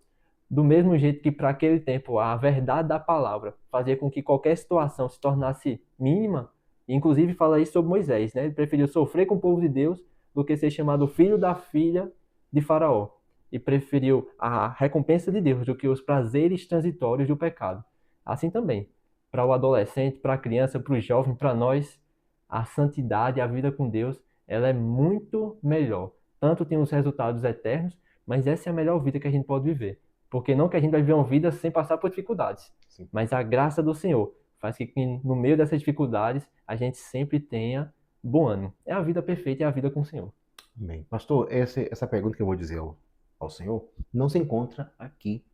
Do mesmo jeito que para aquele tempo a verdade da palavra fazia com que qualquer situação se tornasse mínima, inclusive fala isso sobre Moisés, né? Ele preferiu sofrer com o povo de Deus do que ser chamado filho da filha de Faraó. E preferiu a recompensa de Deus do que os prazeres transitórios do pecado. Assim também, para o adolescente, para a criança, para o jovem, para nós, a santidade, a vida com Deus, ela é muito melhor. Tanto tem os resultados eternos, mas essa é a melhor vida que a gente pode viver. Porque não que a gente vai viver uma vida sem passar por dificuldades, Sim. mas a graça do Senhor faz que no meio dessas dificuldades a gente sempre tenha bom ânimo. É a vida perfeita, é a vida com o Senhor. Amém. Pastor, essa pergunta que eu vou dizer ao Senhor não se encontra aqui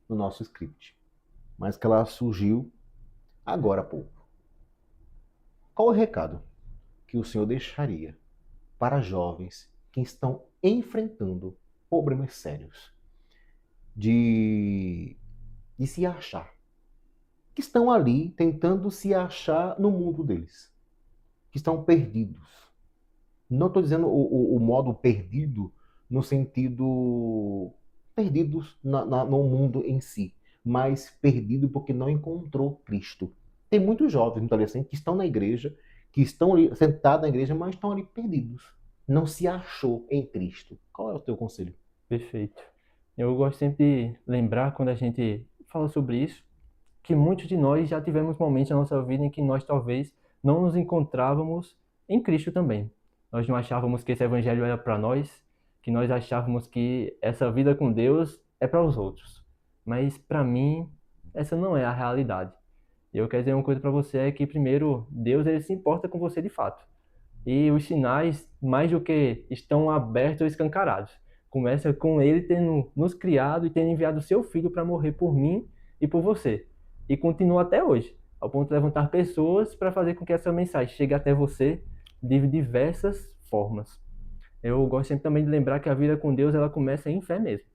no nosso script, mas que ela surgiu agora há pouco. Qual o recado que o Senhor deixaria para jovens que estão enfrentando problemas sérios de se achar, que estão ali tentando se achar no mundo deles, que estão perdidos? Não estou dizendo o modo perdido no sentido perdidos no mundo em si, mas perdido porque não encontrou Cristo. Tem muitos jovens, muitos adolescentes que estão na igreja, que estão ali sentados na igreja, mas estão ali perdidos. Não se achou em Cristo. Qual é o teu conselho? Perfeito. Eu gosto sempre de lembrar, quando a gente fala sobre isso, que muitos de nós já tivemos momentos na nossa vida em que nós talvez não nos encontrávamos em Cristo também. Nós não achávamos que esse evangelho era para nós, que nós achávamos que essa vida com Deus é para os outros. Mas para mim, essa não é a realidade. E eu quero dizer uma coisa para você, é que primeiro, Deus ele se importa com você de fato. E os sinais, mais do que estão abertos ou escancarados, começa com ele tendo nos criado e tendo enviado o seu filho para morrer por mim e por você. E continua até hoje, ao ponto de levantar pessoas para fazer com que essa mensagem chegue até você de diversas formas. Eu gosto sempre também de lembrar que a vida com Deus ela começa em fé mesmo.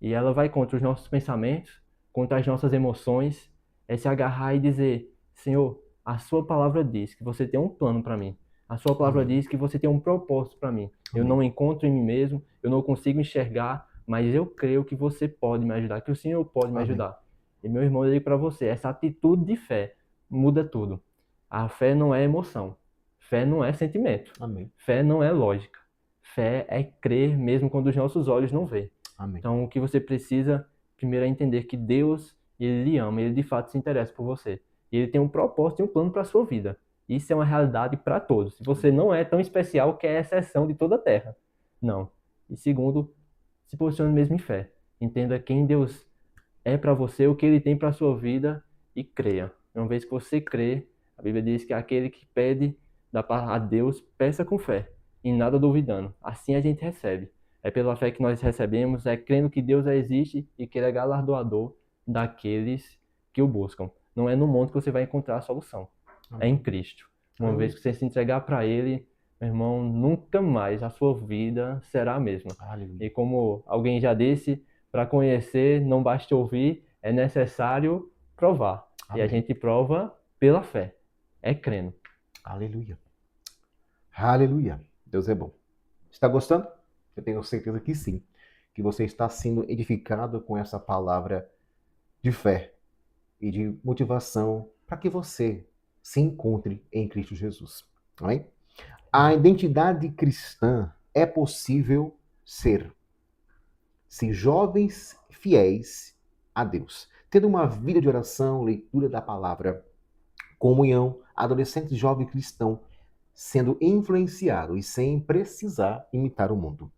E ela vai contra os nossos pensamentos, contra as nossas emoções, é se agarrar e dizer, Senhor, a sua palavra diz que você tem um plano para mim. A sua palavra Amém. diz que você tem um propósito para mim. Eu Amém. não encontro em mim mesmo, eu não consigo enxergar, mas eu creio que você pode me ajudar, que o Senhor pode me Amém. ajudar. E meu irmão, eu digo para você, essa atitude de fé muda tudo. A fé não é emoção. Fé não é sentimento. Amém. Fé não é lógica. Fé é crer mesmo quando os nossos olhos não veem. Amém. Então, o que você precisa primeiro é entender que Deus, ele lhe ama, ele de fato se interessa por você. E ele tem um propósito e um plano para a sua vida. Isso é uma realidade para todos. Se você não é tão especial que é a exceção de toda a terra. Não. E segundo, se posicione mesmo em fé. Entenda quem Deus é para você, o que ele tem para a sua vida e creia. Uma vez que você crê, a Bíblia diz que aquele que pede a Deus, peça com fé, em nada duvidando. Assim a gente recebe. É pela fé que nós recebemos, é crendo que Deus existe e que ele é galardoador daqueles que o buscam. Não é no mundo que você vai encontrar a solução. É em Cristo. Uma vez que você se entregar para ele, meu irmão, nunca mais a sua vida será a mesma. Aleluia. E como alguém já disse, para conhecer não basta ouvir, é necessário provar. E a Amém. gente prova pela fé. É crendo. Aleluia. Aleluia. Deus é bom. Está gostando? Eu tenho certeza que sim. Que você está sendo edificado com essa palavra de fé e de motivação para que você se encontre em Cristo Jesus. Amém? A identidade cristã é possível ser se jovens fiéis a Deus, tendo uma vida de oração, leitura da palavra, comunhão, adolescente jovem cristão, sendo influenciado e sem precisar imitar o mundo.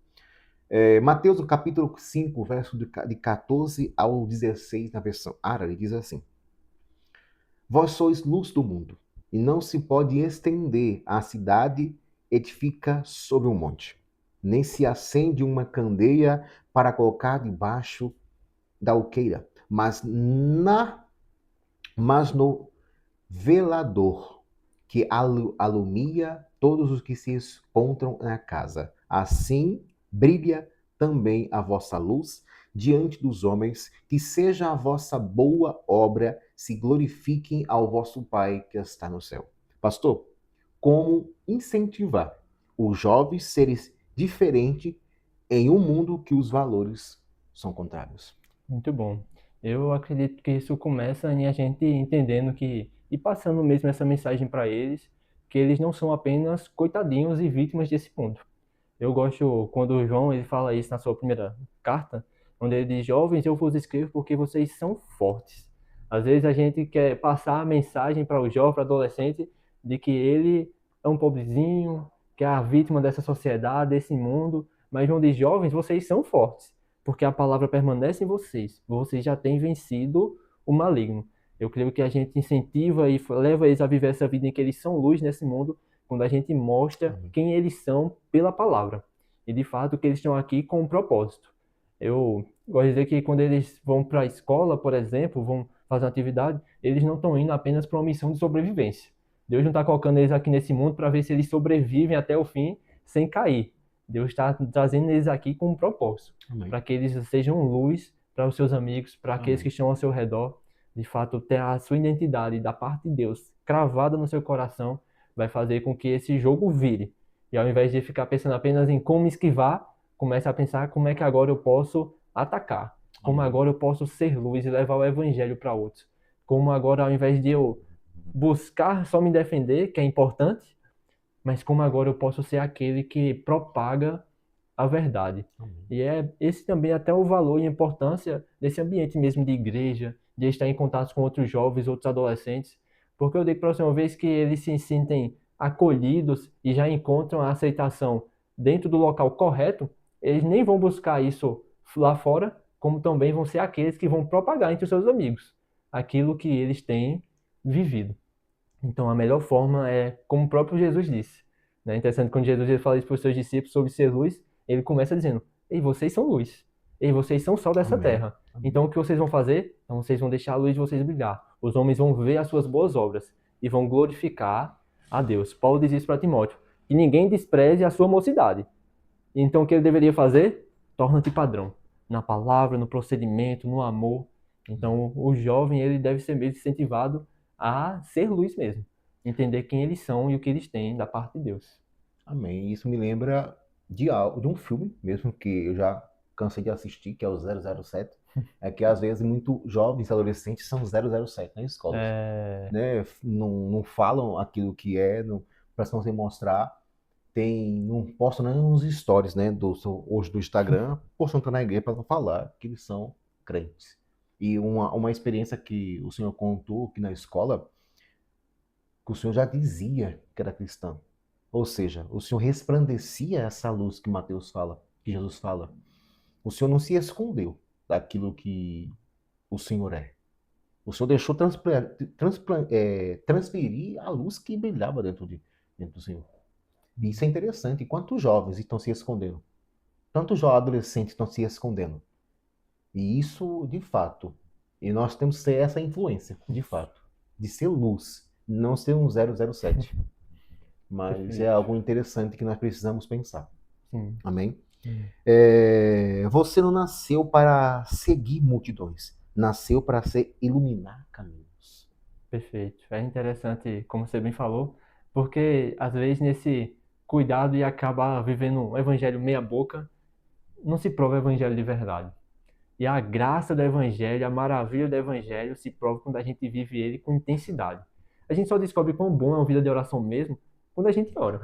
Mateus, no capítulo 5, verso de 14 ao 16, na versão árabe, diz assim: Vós sois luz do mundo, e não se pode estender a cidade edifica sobre um monte, nem se acende uma candeia para colocar debaixo da alqueira, mas no velador, que alumia todos os que se encontram na casa. Assim brilha também a vossa luz diante dos homens, que seja a vossa boa obra se glorifiquem ao vosso Pai que está no céu. Pastor, como incentivar os jovens a serem diferentes em um mundo que os valores são contrários? Muito bom. Eu acredito que isso começa em a gente entendendo que, e passando mesmo essa mensagem para eles, que eles não são apenas coitadinhos e vítimas desse mundo. Eu gosto quando o João ele fala isso na sua primeira carta, onde ele diz: Jovens, eu vos escrevo porque vocês são fortes. Às vezes a gente quer passar a mensagem para o jovem, para o adolescente, de que ele é um pobrezinho, que é a vítima dessa sociedade, desse mundo. Mas João diz: Jovens, vocês são fortes, porque a palavra permanece em vocês. Vocês já têm vencido o maligno. Eu creio que a gente incentiva e leva eles a viver essa vida em que eles são luz nesse mundo, quando a gente mostra quem eles são pela palavra. E de fato que eles estão aqui com um propósito. Eu gosto de dizer que quando eles vão para a escola, por exemplo, vão fazer uma atividade, eles não estão indo apenas para uma missão de sobrevivência. Deus não está colocando eles aqui nesse mundo para ver se eles sobrevivem até o fim sem cair. Deus está trazendo eles aqui com um propósito, para que eles sejam luz para os seus amigos, para aqueles que estão ao seu redor. De fato, ter a sua identidade da parte de Deus cravada no seu coração vai fazer com que esse jogo vire. E ao invés de ficar pensando apenas em como esquivar, comece a pensar como é que agora eu posso atacar. Como agora eu posso ser luz e levar o evangelho para outros. Como agora, ao invés de eu buscar só me defender, que é importante, mas como agora eu posso ser aquele que propaga a verdade. E é esse também até o valor e a importância desse ambiente mesmo de igreja, de estar em contato com outros jovens, outros adolescentes, porque eu digo para você, uma vez que eles se sentem acolhidos e já encontram a aceitação dentro do local correto, eles nem vão buscar isso lá fora, como também vão ser aqueles que vão propagar entre os seus amigos aquilo que eles têm vivido. Então, a melhor forma é, como o próprio Jesus disse, né? Interessante, quando Jesus ele fala isso para os seus discípulos sobre ser luz, ele começa dizendo: Ei, vocês são luz. Ei, vocês são sal dessa terra. Então, o que vocês vão fazer? Então, vocês vão deixar a luz de vocês brilhar. Os homens vão ver as suas boas obras e vão glorificar a Deus. Paulo diz isso para Timóteo: que ninguém despreze a sua mocidade. Então, o que ele deveria fazer? Torna-te padrão. na palavra, no procedimento, no amor. Então, o jovem, ele deve ser mesmo incentivado a ser luz mesmo, entender quem eles são e o que eles têm da parte de Deus. Amém. Isso me lembra de um filme mesmo que eu já cansei de assistir, que é o 007. É que às vezes muito jovens e adolescentes são 007 na escola, né? Não falam aquilo que é, não precisam se mostrar. Não postam nem uns stories, né, hoje do Instagram, postando na igreja para não falar que eles são crentes. E uma experiência que o senhor contou aqui na escola, que o senhor já dizia que era cristão. Ou seja, o senhor resplandecia essa luz que Mateus fala, que Jesus fala. O senhor não se escondeu daquilo que o senhor é. O senhor deixou transferir a luz que brilhava dentro do senhor. E isso é interessante. Quantos jovens estão se escondendo? Tantos adolescentes estão se escondendo. E isso, de fato, e nós temos que ser essa influência, de fato, de ser luz, não ser um 007. Mas é algo interessante que nós precisamos pensar. Sim. Amém? Você não nasceu para seguir multidões, nasceu para iluminar caminhos. Perfeito. É interessante, como você bem falou, porque às vezes nesse cuidado e acabar vivendo um evangelho meia boca, não se prova o evangelho de verdade. E a graça do evangelho, a maravilha do evangelho se prova quando a gente vive ele com intensidade. A gente só descobre quão bom é uma vida de oração mesmo quando a gente ora.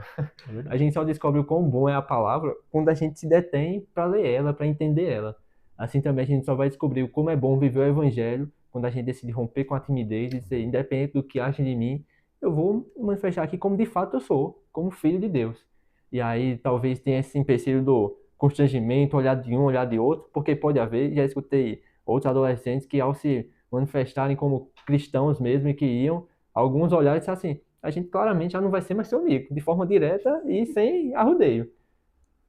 A gente só descobre o quão bom é a palavra quando a gente se detém para ler ela, para entender ela. Assim também a gente só vai descobrir como é bom viver o evangelho quando a gente decide romper com a timidez e dizer, independente do que achem de mim, eu vou manifestar aqui como de fato eu sou, como filho de Deus. E aí talvez tenha esse empecilho do constrangimento, olhar de um, olhar de outro, porque pode haver, já escutei outros adolescentes que ao se manifestarem como cristãos mesmo e que iam, alguns olharam e disseram assim, a gente claramente já não vai ser mais seu amigo, de forma direta e sem arrodeio.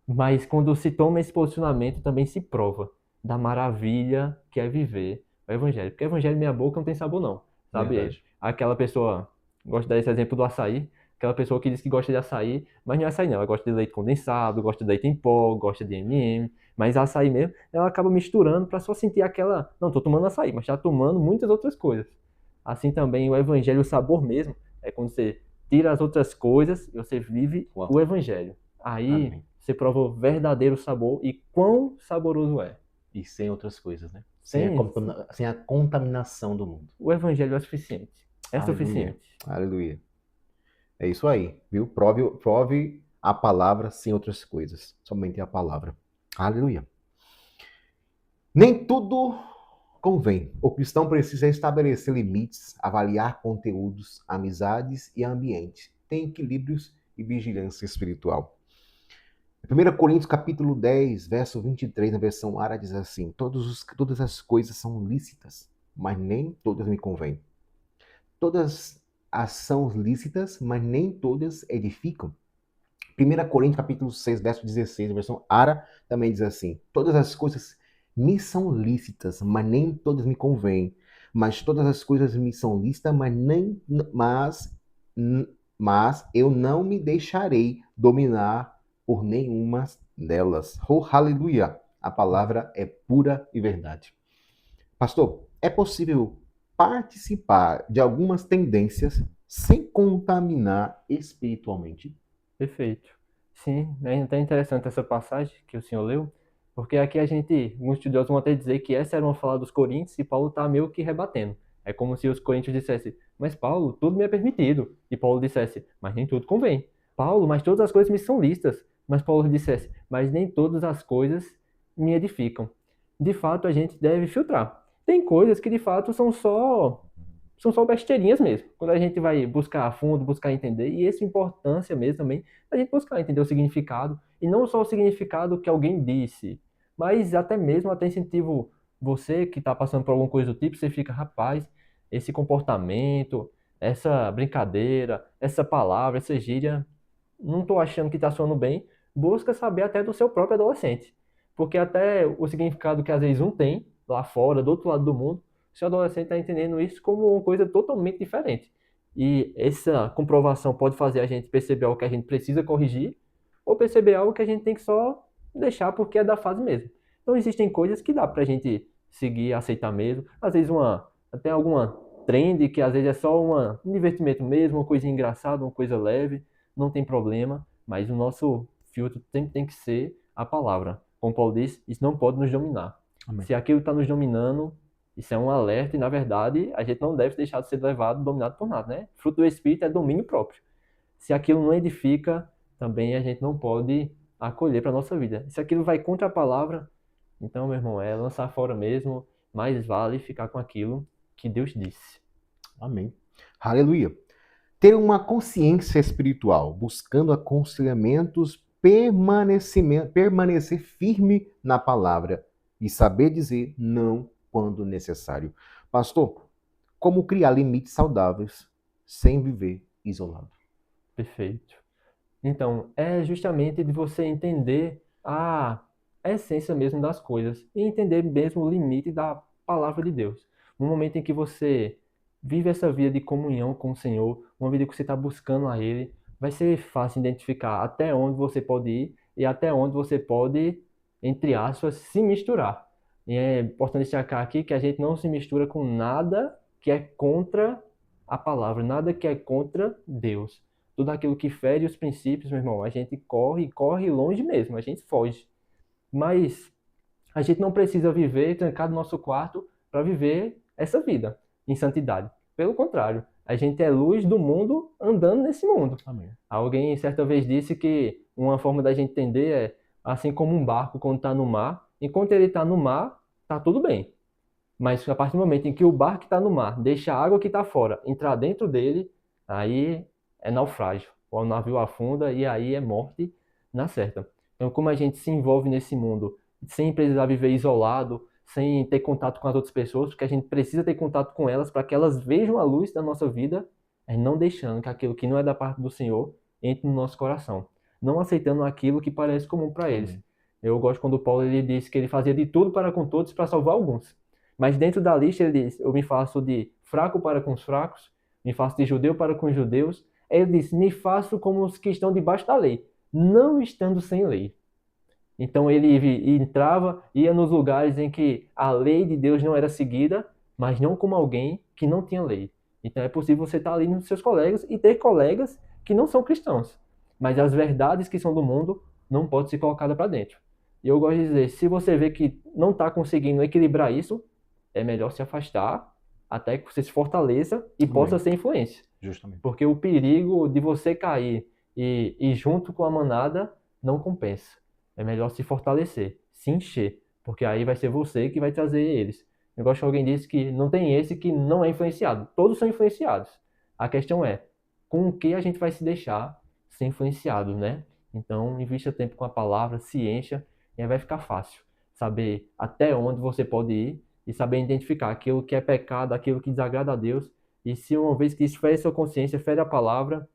Mas quando se toma esse posicionamento, também se prova da maravilha que é viver o evangelho. Porque o evangelho meia boca não tem sabor não, sabe? Verdade. Aquela pessoa, gosto de dar esse exemplo do açaí, aquela pessoa que diz que gosta de açaí, mas não é açaí não, ela gosta de leite condensado, gosta de leite em pó, gosta de M&M, mas açaí mesmo, ela acaba misturando para só sentir aquela, não, tô tomando açaí, mas tá tomando muitas outras coisas. Assim também o evangelho, o sabor mesmo, é quando você tira as outras coisas e você vive o evangelho. Aí Amém. você prova o verdadeiro sabor e quão saboroso é. E sem outras coisas, né? Sem Sem a contaminação do mundo. o evangelho é suficiente. É Aleluia. suficiente. Aleluia. É isso aí, viu? Prove a palavra sem outras coisas. Somente a palavra. Aleluia. Nem tudo convém. O cristão precisa estabelecer limites, avaliar conteúdos, amizades e ambiente. Tem equilíbrios e vigilância espiritual. 1 Coríntios capítulo 10, verso 23, na versão Ara, diz assim, todas as coisas são lícitas, mas nem todas me convêm. Todas as são lícitas, mas nem todas edificam. 1 Coríntios capítulo 6, verso 16, na versão Ara, também diz assim, todas as coisas me são lícitas, mas nem todas me convêm. Mas todas as coisas me são lícitas, mas eu não me deixarei dominar por nenhuma delas. Oh, aleluia! A palavra é pura e verdade. Pastor, é possível participar de algumas tendências sem contaminar espiritualmente? Perfeito. Sim, é até interessante essa passagem que o senhor leu, porque aqui alguns estudiosos vão até dizer que essa era uma fala dos coríntios e Paulo está meio que rebatendo. É como se os coríntios dissessem, mas Paulo, tudo me é permitido. E Paulo dissesse, mas nem tudo convém. Paulo, mas todas as coisas me são lícitas. Mas Paulo dissesse, mas nem todas as coisas me edificam. De fato, a gente deve filtrar. Tem coisas que de fato são só besteirinhas mesmo. Quando a gente vai buscar a fundo, buscar entender, e essa importância mesmo também, a gente buscar entender o significado, e não só o significado que alguém disse, mas até mesmo até incentivo você que está passando por alguma coisa do tipo, você fica, rapaz, esse comportamento, essa brincadeira, essa palavra, essa gíria, não estou achando que está soando bem, busca saber até do seu próprio adolescente. Porque até o significado que às vezes um tem, lá fora, do outro lado do mundo, o seu adolescente está entendendo isso como uma coisa totalmente diferente. E essa comprovação pode fazer a gente perceber algo que a gente precisa corrigir, ou perceber algo que a gente tem que só deixar porque é da fase mesmo. Então existem coisas que dá pra gente seguir, aceitar mesmo. Às vezes até alguma trend que às vezes é só um divertimento mesmo, uma coisa engraçada, uma coisa leve, não tem problema, mas o nosso filtro sempre tem que ser a palavra. Como Paulo disse, isso não pode nos dominar. Amém. Se aquilo está nos dominando, isso é um alerta e, na verdade, a gente não deve deixar de ser levado, dominado por nada, né? Fruto do Espírito é domínio próprio. Se aquilo não edifica, também a gente não pode acolher para a nossa vida. Se aquilo vai contra a palavra, então, meu irmão, é lançar fora mesmo, mais vale ficar com aquilo que Deus disse. Amém. Aleluia. Ter uma consciência espiritual, buscando aconselhamentos, permanecer firme na palavra e saber dizer não quando necessário. Pastor, como criar limites saudáveis sem viver isolado? Perfeito. Então, é justamente de você entender a essência mesmo das coisas e entender mesmo o limite da palavra de Deus. No momento em que você vive essa vida de comunhão com o Senhor, uma vida que você está buscando a Ele, vai ser fácil identificar até onde você pode ir e até onde você pode, entre aspas, se misturar. E é importante destacar aqui que a gente não se mistura com nada que é contra a palavra, nada que é contra Deus. Tudo aquilo que fere os princípios, meu irmão, a gente corre longe mesmo, a gente foge. Mas a gente não precisa viver trancado no nosso quarto para viver essa vida em santidade. Pelo contrário, a gente é luz do mundo andando nesse mundo. Amém. Alguém certa vez disse que uma forma da gente entender é assim como um barco quando está no mar, enquanto ele está no mar, está tudo bem. Mas a partir do momento em que o barco que está no mar deixa a água que está fora entrar dentro dele, aí é naufrágio. O navio afunda e aí é morte na certa. Então, como a gente se envolve nesse mundo sem precisar viver isolado, sem ter contato com as outras pessoas, porque a gente precisa ter contato com elas para que elas vejam a luz da nossa vida, é não deixando que aquilo que não é da parte do Senhor entre no nosso coração. Não aceitando aquilo que parece comum para eles. Amém. Eu gosto quando Paulo ele disse que ele fazia de tudo para com todos para salvar alguns. Mas dentro da lista ele diz, eu me faço de fraco para com os fracos, me faço de judeu para com os judeus. Ele diz, me faço como os que estão debaixo da lei, não estando sem lei. Então ele entrava, ia nos lugares em que a lei de Deus não era seguida, mas não como alguém que não tinha lei. Então é possível você estar ali nos seus colegas e ter colegas que não são cristãos. Mas as verdades que são do mundo não podem ser colocadas para dentro. E eu gosto de dizer, se você vê que não está conseguindo equilibrar isso, é melhor se afastar até que você se fortaleça e possa ser influência. Justamente. Porque o perigo de você cair e junto com a manada não compensa. É melhor se fortalecer, se encher, porque aí vai ser você que vai trazer eles. Eu gosto que alguém disse que não tem esse que não é influenciado. Todos são influenciados. A questão é, com o que a gente vai se deixar ser influenciado, né? Então, invista tempo com a palavra, se encha, e aí vai ficar fácil. Saber até onde você pode ir e saber identificar aquilo que é pecado, aquilo que desagrada a Deus. E se uma vez que isso fere sua consciência, fere a palavra,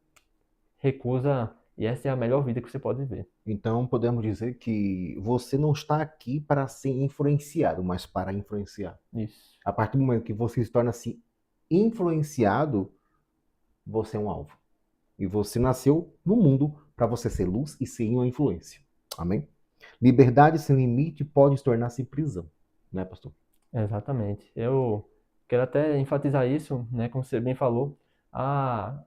recusa. E essa é a melhor vida que você pode viver. Então, podemos dizer que você não está aqui para ser influenciado, mas para influenciar. Isso. A partir do momento que você se torna-se influenciado, você é um alvo. E você nasceu no mundo para você ser luz e ser uma influência. Amém? Liberdade sem limite pode se tornar-se prisão. Né, pastor? Exatamente. Eu quero até enfatizar isso, né? Como você bem falou.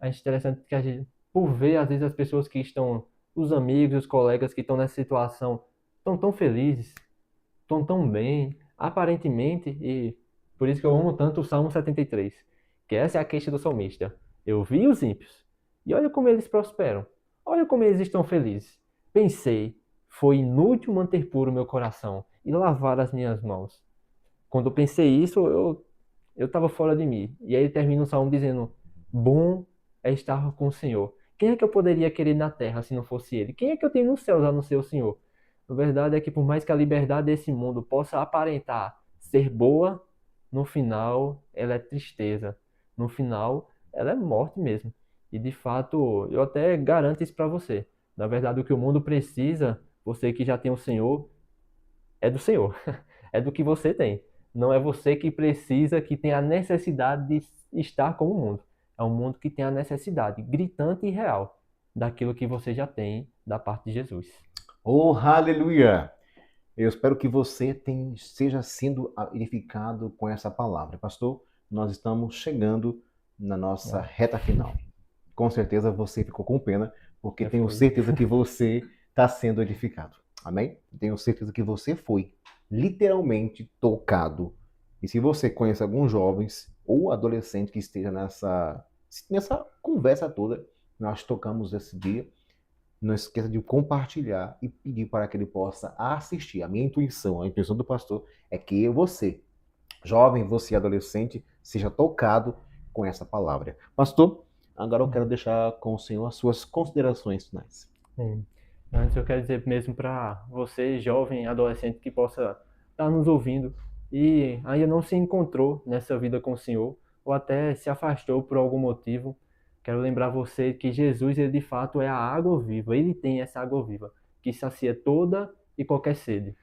É interessante que a gente, por ver, às vezes, as pessoas que estão, os amigos, os colegas que estão nessa situação, estão tão felizes, estão tão bem, aparentemente, e por isso que eu amo tanto o Salmo 73, que essa é a queixa do salmista. Eu vi os ímpios, e olha como eles prosperam, olha como eles estão felizes. Pensei, foi inútil manter puro meu coração e lavar as minhas mãos. Quando eu pensei isso, eu estava fora de mim. E aí ele termina o salmo dizendo, bom é estar com o Senhor. Quem é que eu poderia querer na terra se não fosse Ele? Quem é que eu tenho nos céus a não ser o Senhor? A verdade é que por mais que a liberdade desse mundo possa aparentar ser boa, no final ela é tristeza. No final ela é morte mesmo. E de fato, eu até garanto isso para você. Na verdade, o que o mundo precisa, você que já tem o Senhor, é do Senhor. É do que você tem. Não é você que precisa, que tem a necessidade de estar com o mundo. É um mundo que tem a necessidade gritante e real daquilo que você já tem da parte de Jesus. Oh, aleluia! Eu espero que você seja sendo edificado com essa palavra. Pastor, nós estamos chegando na nossa reta final. Com certeza você ficou com pena, porque Eu tenho fui. certeza que você está sendo edificado. Amém? Tenho certeza que você foi literalmente tocado. E se você conhece alguns jovens ou adolescente que esteja nessa conversa toda, nós tocamos esse dia. Não esqueça de compartilhar e pedir para que ele possa assistir. A minha intuição, a intuição do pastor é que você, jovem, você adolescente, seja tocado com essa palavra. Pastor, agora eu quero deixar com o senhor as suas considerações finais. Sim. Antes eu quero dizer mesmo para você, jovem, adolescente, que possa estar nos ouvindo e ainda não se encontrou nessa vida com o Senhor, ou até se afastou por algum motivo, quero lembrar você que Jesus, ele de fato é a água viva, ele tem essa água viva, que sacia toda e qualquer sede.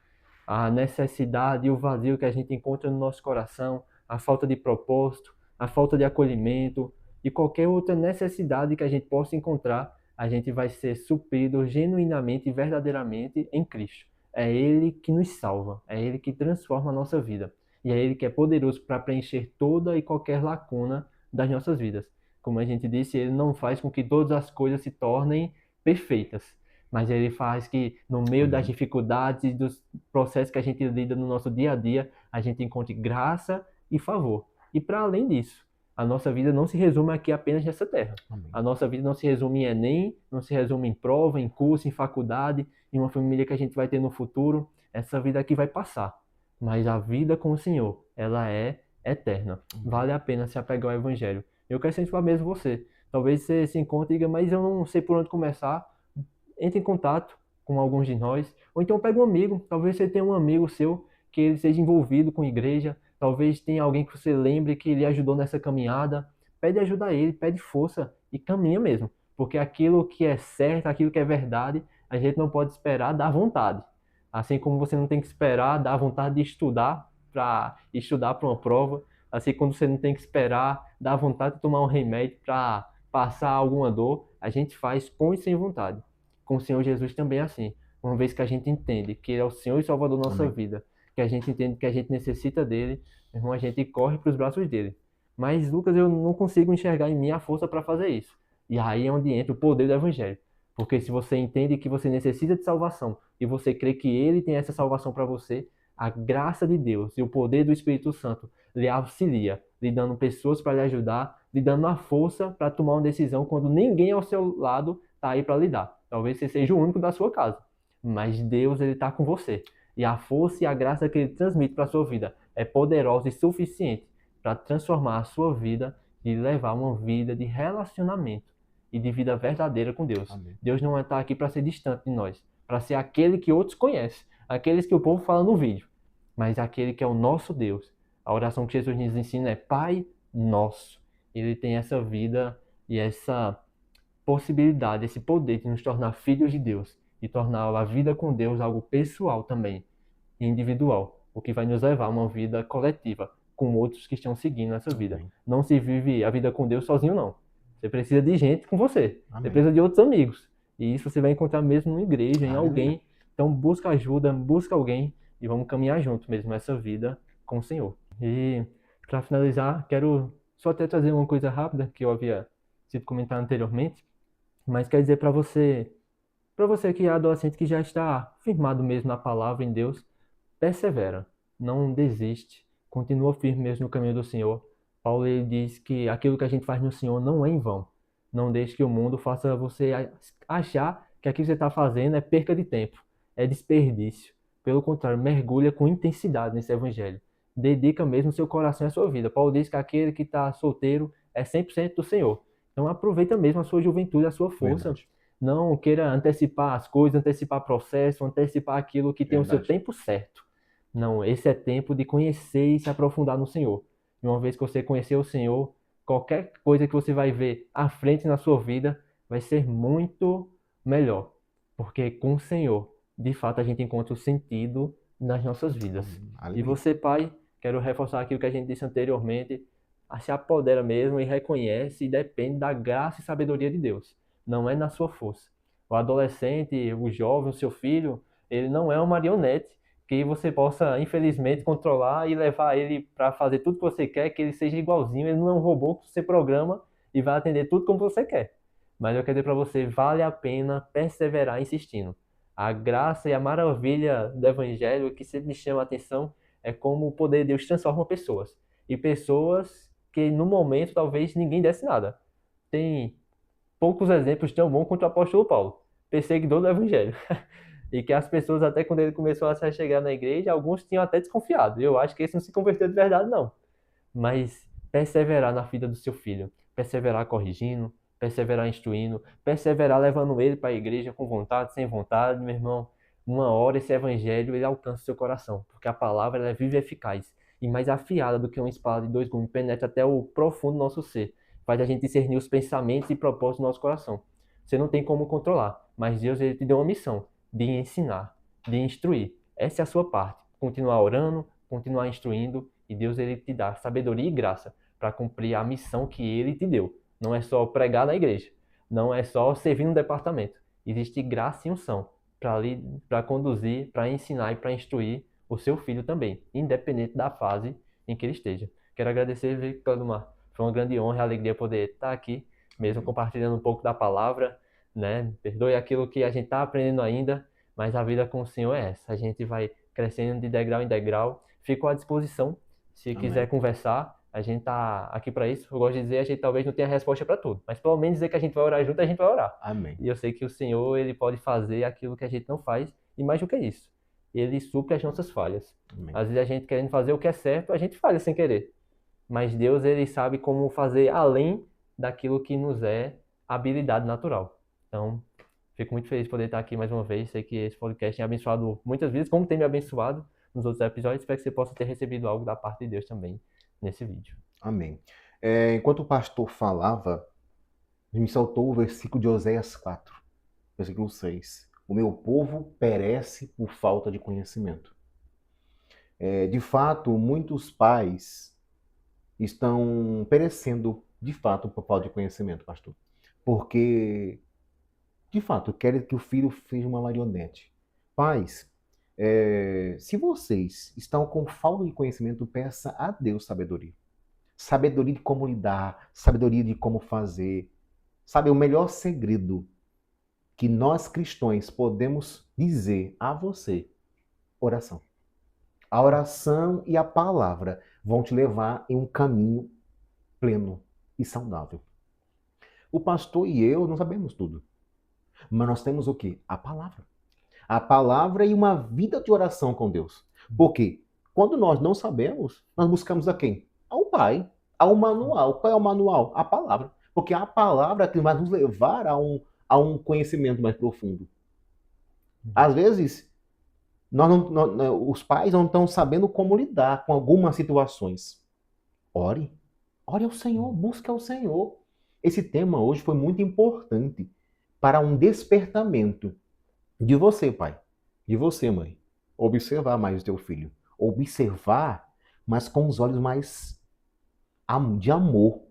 A necessidade e o vazio que a gente encontra no nosso coração, a falta de propósito, a falta de acolhimento e qualquer outra necessidade que a gente possa encontrar, a gente vai ser suprido genuinamente e verdadeiramente em Cristo. É Ele que nos salva, é Ele que transforma a nossa vida. E é Ele que é poderoso para preencher toda e qualquer lacuna das nossas vidas. Como a gente disse, Ele não faz com que todas as coisas se tornem perfeitas, mas Ele faz que no meio das Amém. dificuldades e dos processos que a gente lida no nosso dia a dia, a gente encontre graça e favor. E para além disso, a nossa vida não se resume aqui apenas nessa terra. Amém. A nossa vida não se resume em Enem, não se resume em prova, em curso, em faculdade, em uma família que a gente vai ter no futuro. Essa vida aqui vai passar. Mas a vida com o Senhor, ela é eterna. Vale a pena se apegar ao Evangelho. Eu quero incentivar mesmo você. Talvez você se encontre e diga, mas eu não sei por onde começar. Entre em contato com alguns de nós. Ou então pega um amigo. Talvez você tenha um amigo seu que ele seja envolvido com igreja. Talvez tenha alguém que você lembre que lhe ajudou nessa caminhada. Pede ajuda a ele, pede força e caminha mesmo. Porque aquilo que é certo, aquilo que é verdade, a gente não pode esperar dar vontade. Assim como você não tem que esperar dar vontade de estudar para uma prova, assim como você não tem que esperar dar vontade de tomar um remédio para passar alguma dor, a gente faz com e sem vontade. Com o Senhor Jesus também é assim. Uma vez que a gente entende que Ele é o Senhor e Salvador da nossa Amém. vida, que a gente entende que a gente necessita dele, meu irmão, a gente corre para os braços dele. Mas, Lucas, eu não consigo enxergar em mim a força para fazer isso. E aí é onde entra o poder do Evangelho. Porque se você entende que você necessita de salvação e você crê que Ele tem essa salvação para você, a graça de Deus e o poder do Espírito Santo lhe auxilia, lhe dando pessoas para lhe ajudar, lhe dando a força para tomar uma decisão quando ninguém ao seu lado está aí para lhe dar. Talvez você seja o único da sua casa, mas Deus ele está com você. E a força e a graça que Ele transmite para a sua vida é poderosa e suficiente para transformar a sua vida e levar uma vida de relacionamento e de vida verdadeira com Deus. Amém. Deus não está aqui para ser distante de nós, para ser aquele que outros conhecem, aqueles que o povo fala no vídeo, mas aquele que é o nosso Deus. A oração que Jesus nos ensina é Pai Nosso. Ele tem essa vida e essa possibilidade, esse poder de nos tornar filhos de Deus e tornar a vida com Deus algo pessoal também, e individual, o que vai nos levar a uma vida coletiva com outros que estão seguindo essa vida. Amém. Não se vive a vida com Deus sozinho, não. Você precisa de gente com você. Você Amém. precisa de outros amigos. E isso você vai encontrar mesmo numa igreja, em Aleluia. alguém. Então busca ajuda, busca alguém e vamos caminhar junto mesmo nessa vida com o Senhor. E para finalizar, quero só até trazer uma coisa rápida que eu havia sido comentar anteriormente, mas quer dizer para você que é adolescente que já está firmado mesmo na palavra em Deus, persevera, não desiste, continua firme mesmo no caminho do Senhor. Paulo ele diz que aquilo que a gente faz no Senhor não é em vão. Não deixe que o mundo faça você achar que aquilo que você está fazendo é perca de tempo, é desperdício. Pelo contrário, mergulha com intensidade nesse evangelho. Dedica mesmo seu coração e a sua vida. Paulo diz que aquele que está solteiro é 100% do Senhor. Então aproveita mesmo a sua juventude, a sua força. Verdade. Não queira antecipar as coisas, antecipar processo, antecipar aquilo que tem o seu Verdade. tempo certo. Não, esse é tempo de conhecer e se aprofundar no Senhor. E uma vez que você conhecer o Senhor, qualquer coisa que você vai ver à frente na sua vida vai ser muito melhor. Porque com o Senhor, de fato, a gente encontra o sentido nas nossas vidas. E Aleluia. você, pai, quero reforçar aquilo que a gente disse anteriormente, se apodera mesmo e reconhece e depende da graça e sabedoria de Deus. Não é na sua força. O adolescente, o jovem, o seu filho, ele não é uma marionete que você possa, infelizmente, controlar e levar ele para fazer tudo que você quer, que ele seja igualzinho. Ele não é um robô que você programa e vai atender tudo como você quer. Mas eu quero dizer para você, vale a pena perseverar insistindo. A graça e a maravilha do Evangelho que sempre me chama a atenção é como o poder de Deus transforma pessoas. E pessoas que no momento talvez ninguém desse nada. Tem poucos exemplos tão bons quanto o apóstolo Paulo, perseguidor do Evangelho. E que as pessoas, até quando ele começou a se chegar na igreja, alguns tinham até desconfiado. Eu acho que esse não se converteu de verdade, não. Mas perseverar na vida do seu filho, perseverar corrigindo, perseverar instruindo, perseverar levando ele para a igreja com vontade, sem vontade, meu irmão. Uma hora esse evangelho ele alcança o seu coração, porque a palavra ela é viva e eficaz e mais afiada do que uma espada de dois gumes, penetra até o profundo do nosso ser, faz a gente discernir os pensamentos e propósitos do nosso coração. Você não tem como controlar, mas Deus ele te deu uma missão de ensinar, de instruir. Essa é a sua parte. Continuar orando, continuar instruindo, e Deus ele te dá sabedoria e graça para cumprir a missão que ele te deu. Não é só pregar na igreja, não é só servir no departamento. Existe graça e unção para conduzir, para ensinar e para instruir o seu filho também, independente da fase em que ele esteja. Quero agradecer, Victor Dumar. Foi uma grande honra e alegria poder estar aqui, mesmo compartilhando um pouco da palavra, né? Perdoe aquilo que a gente está aprendendo ainda, mas a vida com o Senhor é essa. A gente vai crescendo de degrau em degrau. Fico à disposição. Se Amém. quiser conversar, a gente está aqui para isso. Eu gosto de dizer, a gente talvez não tenha resposta para tudo, mas pelo menos dizer que a gente vai orar junto, a gente vai orar. Amém. E eu sei que o Senhor, ele pode fazer aquilo que a gente não faz, e mais do que isso, ele supre as nossas falhas. Amém. Às vezes a gente querendo fazer o que é certo, a gente falha sem querer. Mas Deus, ele sabe como fazer além daquilo que nos é habilidade natural. Então, fico muito feliz de poder estar aqui mais uma vez. Sei que esse podcast tem abençoado muitas vidas, como tem me abençoado nos outros episódios. Espero que você possa ter recebido algo da parte de Deus também nesse vídeo. Amém. Enquanto o pastor falava, me saltou o versículo de Oséias 4, versículo 6. O meu povo perece por falta de conhecimento. De fato, muitos pais estão perecendo, de fato, por falta de conhecimento, pastor. Porque, de fato, querem que o filho seja uma marionete. Pais, se vocês estão com falta de conhecimento, peça a Deus sabedoria. Sabedoria de como lidar, sabedoria de como fazer. Sabe, o melhor segredo que nós cristãos podemos dizer a você, oração. A oração e a palavra vão te levar em um caminho pleno e saudável. O pastor e eu não sabemos tudo. Mas nós temos o quê? A palavra. A palavra e uma vida de oração com Deus. Porque quando nós não sabemos, nós buscamos a quem? Ao Pai, ao manual. Qual é o manual? A palavra. Porque a palavra é que vai nos levar a um conhecimento mais profundo. Às vezes, os pais não estão sabendo como lidar com algumas situações. Ore. Ore ao Senhor, busque ao Senhor. Esse tema hoje foi muito importante para um despertamento de você, pai, de você, mãe. Observar mais o teu filho. Observar, mas com os olhos mais de amor.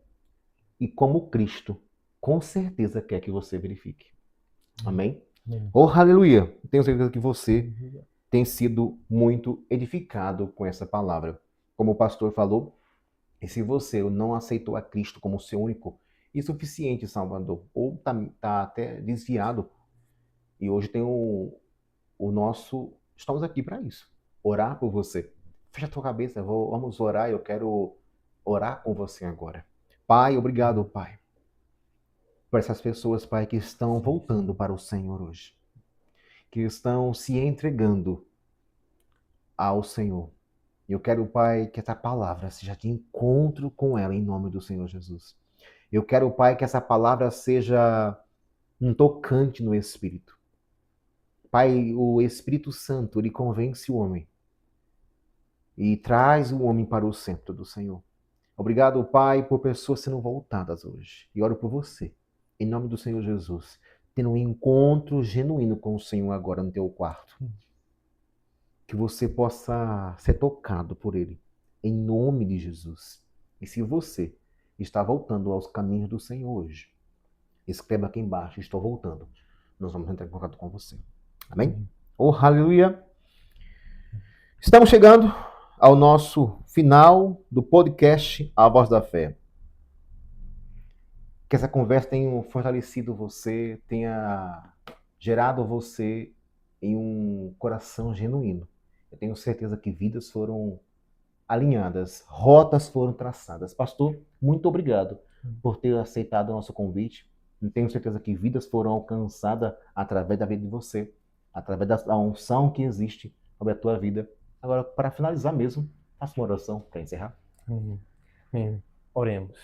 E como Cristo, com certeza, quer que você verifique. Amém? Oh, aleluia! Tenho certeza que você tem sido muito edificado com essa palavra. Como o pastor falou, e se você não aceitou a Cristo como seu único e suficiente Salvador, ou está até desviado, e hoje tem o nosso... Estamos aqui para isso. Orar por você. Fecha a tua cabeça, vamos orar, eu quero orar com você agora. Pai, obrigado, Pai, por essas pessoas, Pai, que estão voltando para o Senhor hoje. Que estão se entregando ao Senhor. Eu quero, Pai, que essa palavra seja de encontro com ela, em nome do Senhor Jesus. Eu quero, Pai, que essa palavra seja um tocante no Espírito. Pai, o Espírito Santo, ele convence o homem e traz o homem para o centro do Senhor. Obrigado, Pai, por pessoas sendo voltadas hoje. E oro por você, em nome do Senhor Jesus, tendo um encontro genuíno com o Senhor agora no teu quarto. Que você possa ser tocado por Ele, em nome de Jesus. E se você está voltando aos caminhos do Senhor hoje, escreva aqui embaixo, estou voltando. Nós vamos entrar em contato com você. Amém? Oh, aleluia! Estamos chegando ao nosso final do podcast A Voz da Fé. Que essa conversa tenha fortalecido você, tenha gerado você em um coração genuíno. Eu tenho certeza que vidas foram alinhadas, rotas foram traçadas. Pastor, muito obrigado por ter aceitado o nosso convite. Eu tenho certeza que vidas foram alcançadas através da vida de você, através da unção que existe sobre a tua vida. Agora, para finalizar mesmo, faça uma oração para encerrar. Amém. Oremos.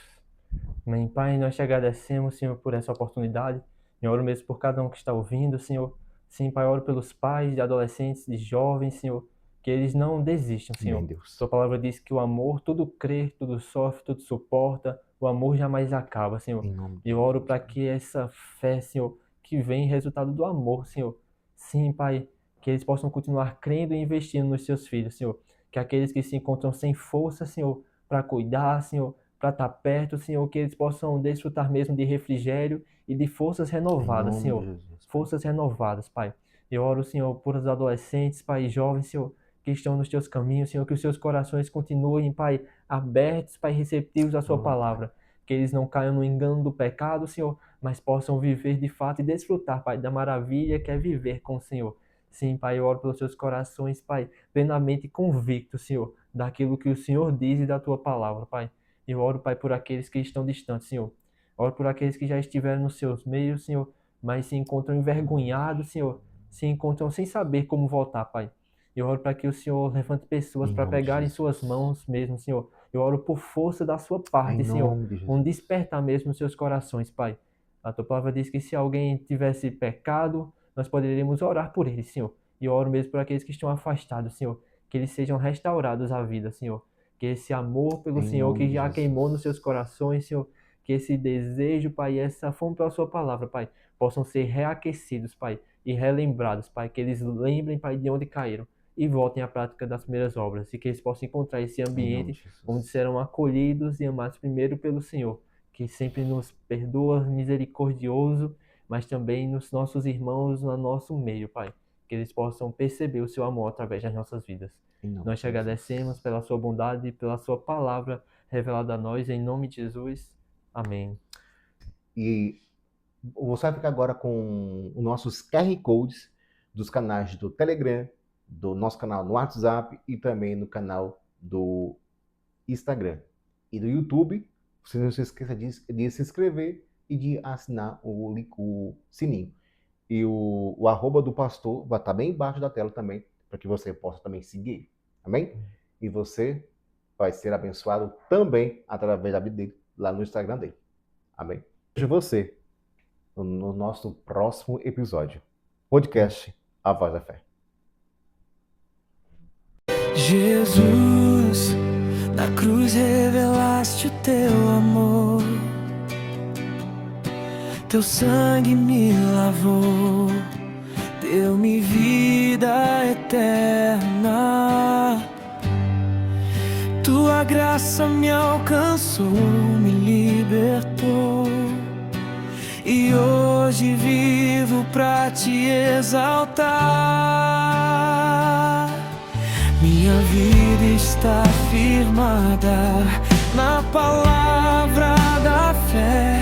Amém. Pai, nós te agradecemos, Senhor, por essa oportunidade. Eu oro mesmo por cada um que está ouvindo, Senhor. Sim, Pai, oro pelos pais de adolescentes, de jovens, Senhor, que eles não desistam, Senhor. Amém, Deus. Sua palavra diz que o amor tudo crê, tudo sofre, tudo suporta. O amor jamais acaba, Senhor. Em nome de Eu oro Jesus. para que essa fé, Senhor, que vem resultado do amor, Senhor. Sim, Pai, que eles possam continuar crendo e investindo nos seus filhos, Senhor. Que aqueles que se encontram sem força, Senhor, para cuidar, Senhor, para estar perto, Senhor, que eles possam desfrutar mesmo de refrigério e de forças renovadas, Em nome Senhor. de Jesus. Forças renovadas, Pai. Eu oro, Senhor, por os adolescentes, Pai, e jovens, Senhor, que estão nos teus caminhos, Senhor, que os seus corações continuem, Pai, abertos, Pai, receptivos à sua palavra. Que eles não caiam no engano do pecado, Senhor, mas possam viver de fato e desfrutar, Pai, da maravilha que é viver com o Senhor. Sim, Pai, eu oro pelos seus corações, Pai, plenamente convictos, Senhor, daquilo que o Senhor diz e da tua palavra, Pai. Eu oro, Pai, por aqueles que estão distantes, Senhor. Oro por aqueles que já estiveram nos seus meios, Senhor, mas se encontram envergonhados, Senhor, se encontram sem saber como voltar, Pai. Eu oro para que o Senhor levante pessoas Em para nome de pegar em Jesus. suas mãos mesmo, Senhor. Eu oro por força da sua parte, Em Senhor, nome de Jesus. um despertar mesmo nos seus corações, Pai. A tua palavra diz que se alguém tivesse pecado, nós poderíamos orar por ele, Senhor. E eu oro mesmo por aqueles que estão afastados, Senhor, que eles sejam restaurados à vida, Senhor. Que esse amor pelo Em Senhor nome que de já Jesus. queimou nos seus corações, Senhor, que esse desejo, Pai, e essa fome pela sua palavra, Pai, possam ser reaquecidos, Pai, e relembrados, Pai, que eles lembrem, Pai, de onde caíram e voltem à prática das primeiras obras, e que eles possam encontrar esse Em nome de ambiente Jesus. onde serão acolhidos e amados primeiro pelo Senhor, que sempre nos perdoa, misericordioso, mas também nos nossos irmãos, no nosso meio, Pai, que eles possam perceber o seu amor através das nossas vidas. Em nome Nós de te agradecemos pela sua bondade e pela sua palavra revelada a nós, em nome de Jesus. Amém. E você vai ficar agora com os nossos QR Codes dos canais do Telegram, do nosso canal no WhatsApp e também no canal do Instagram. E do YouTube, você não se esqueça de se inscrever e de assinar o sininho. E o arroba do pastor vai estar bem embaixo da tela também, para que você possa também seguir ele. Amém? E você vai ser abençoado também através da vida dele, lá no Instagram dele. Amém? Vejo você no nosso próximo episódio. Podcast A Voz da Fé. Jesus, na cruz revelaste o teu amor. Teu sangue me lavou, deu-me vida eterna. Tua graça me alcançou, me libertou. E hoje vivo pra te exaltar. Minha vida está firmada na palavra da fé.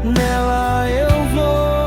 Nela eu vou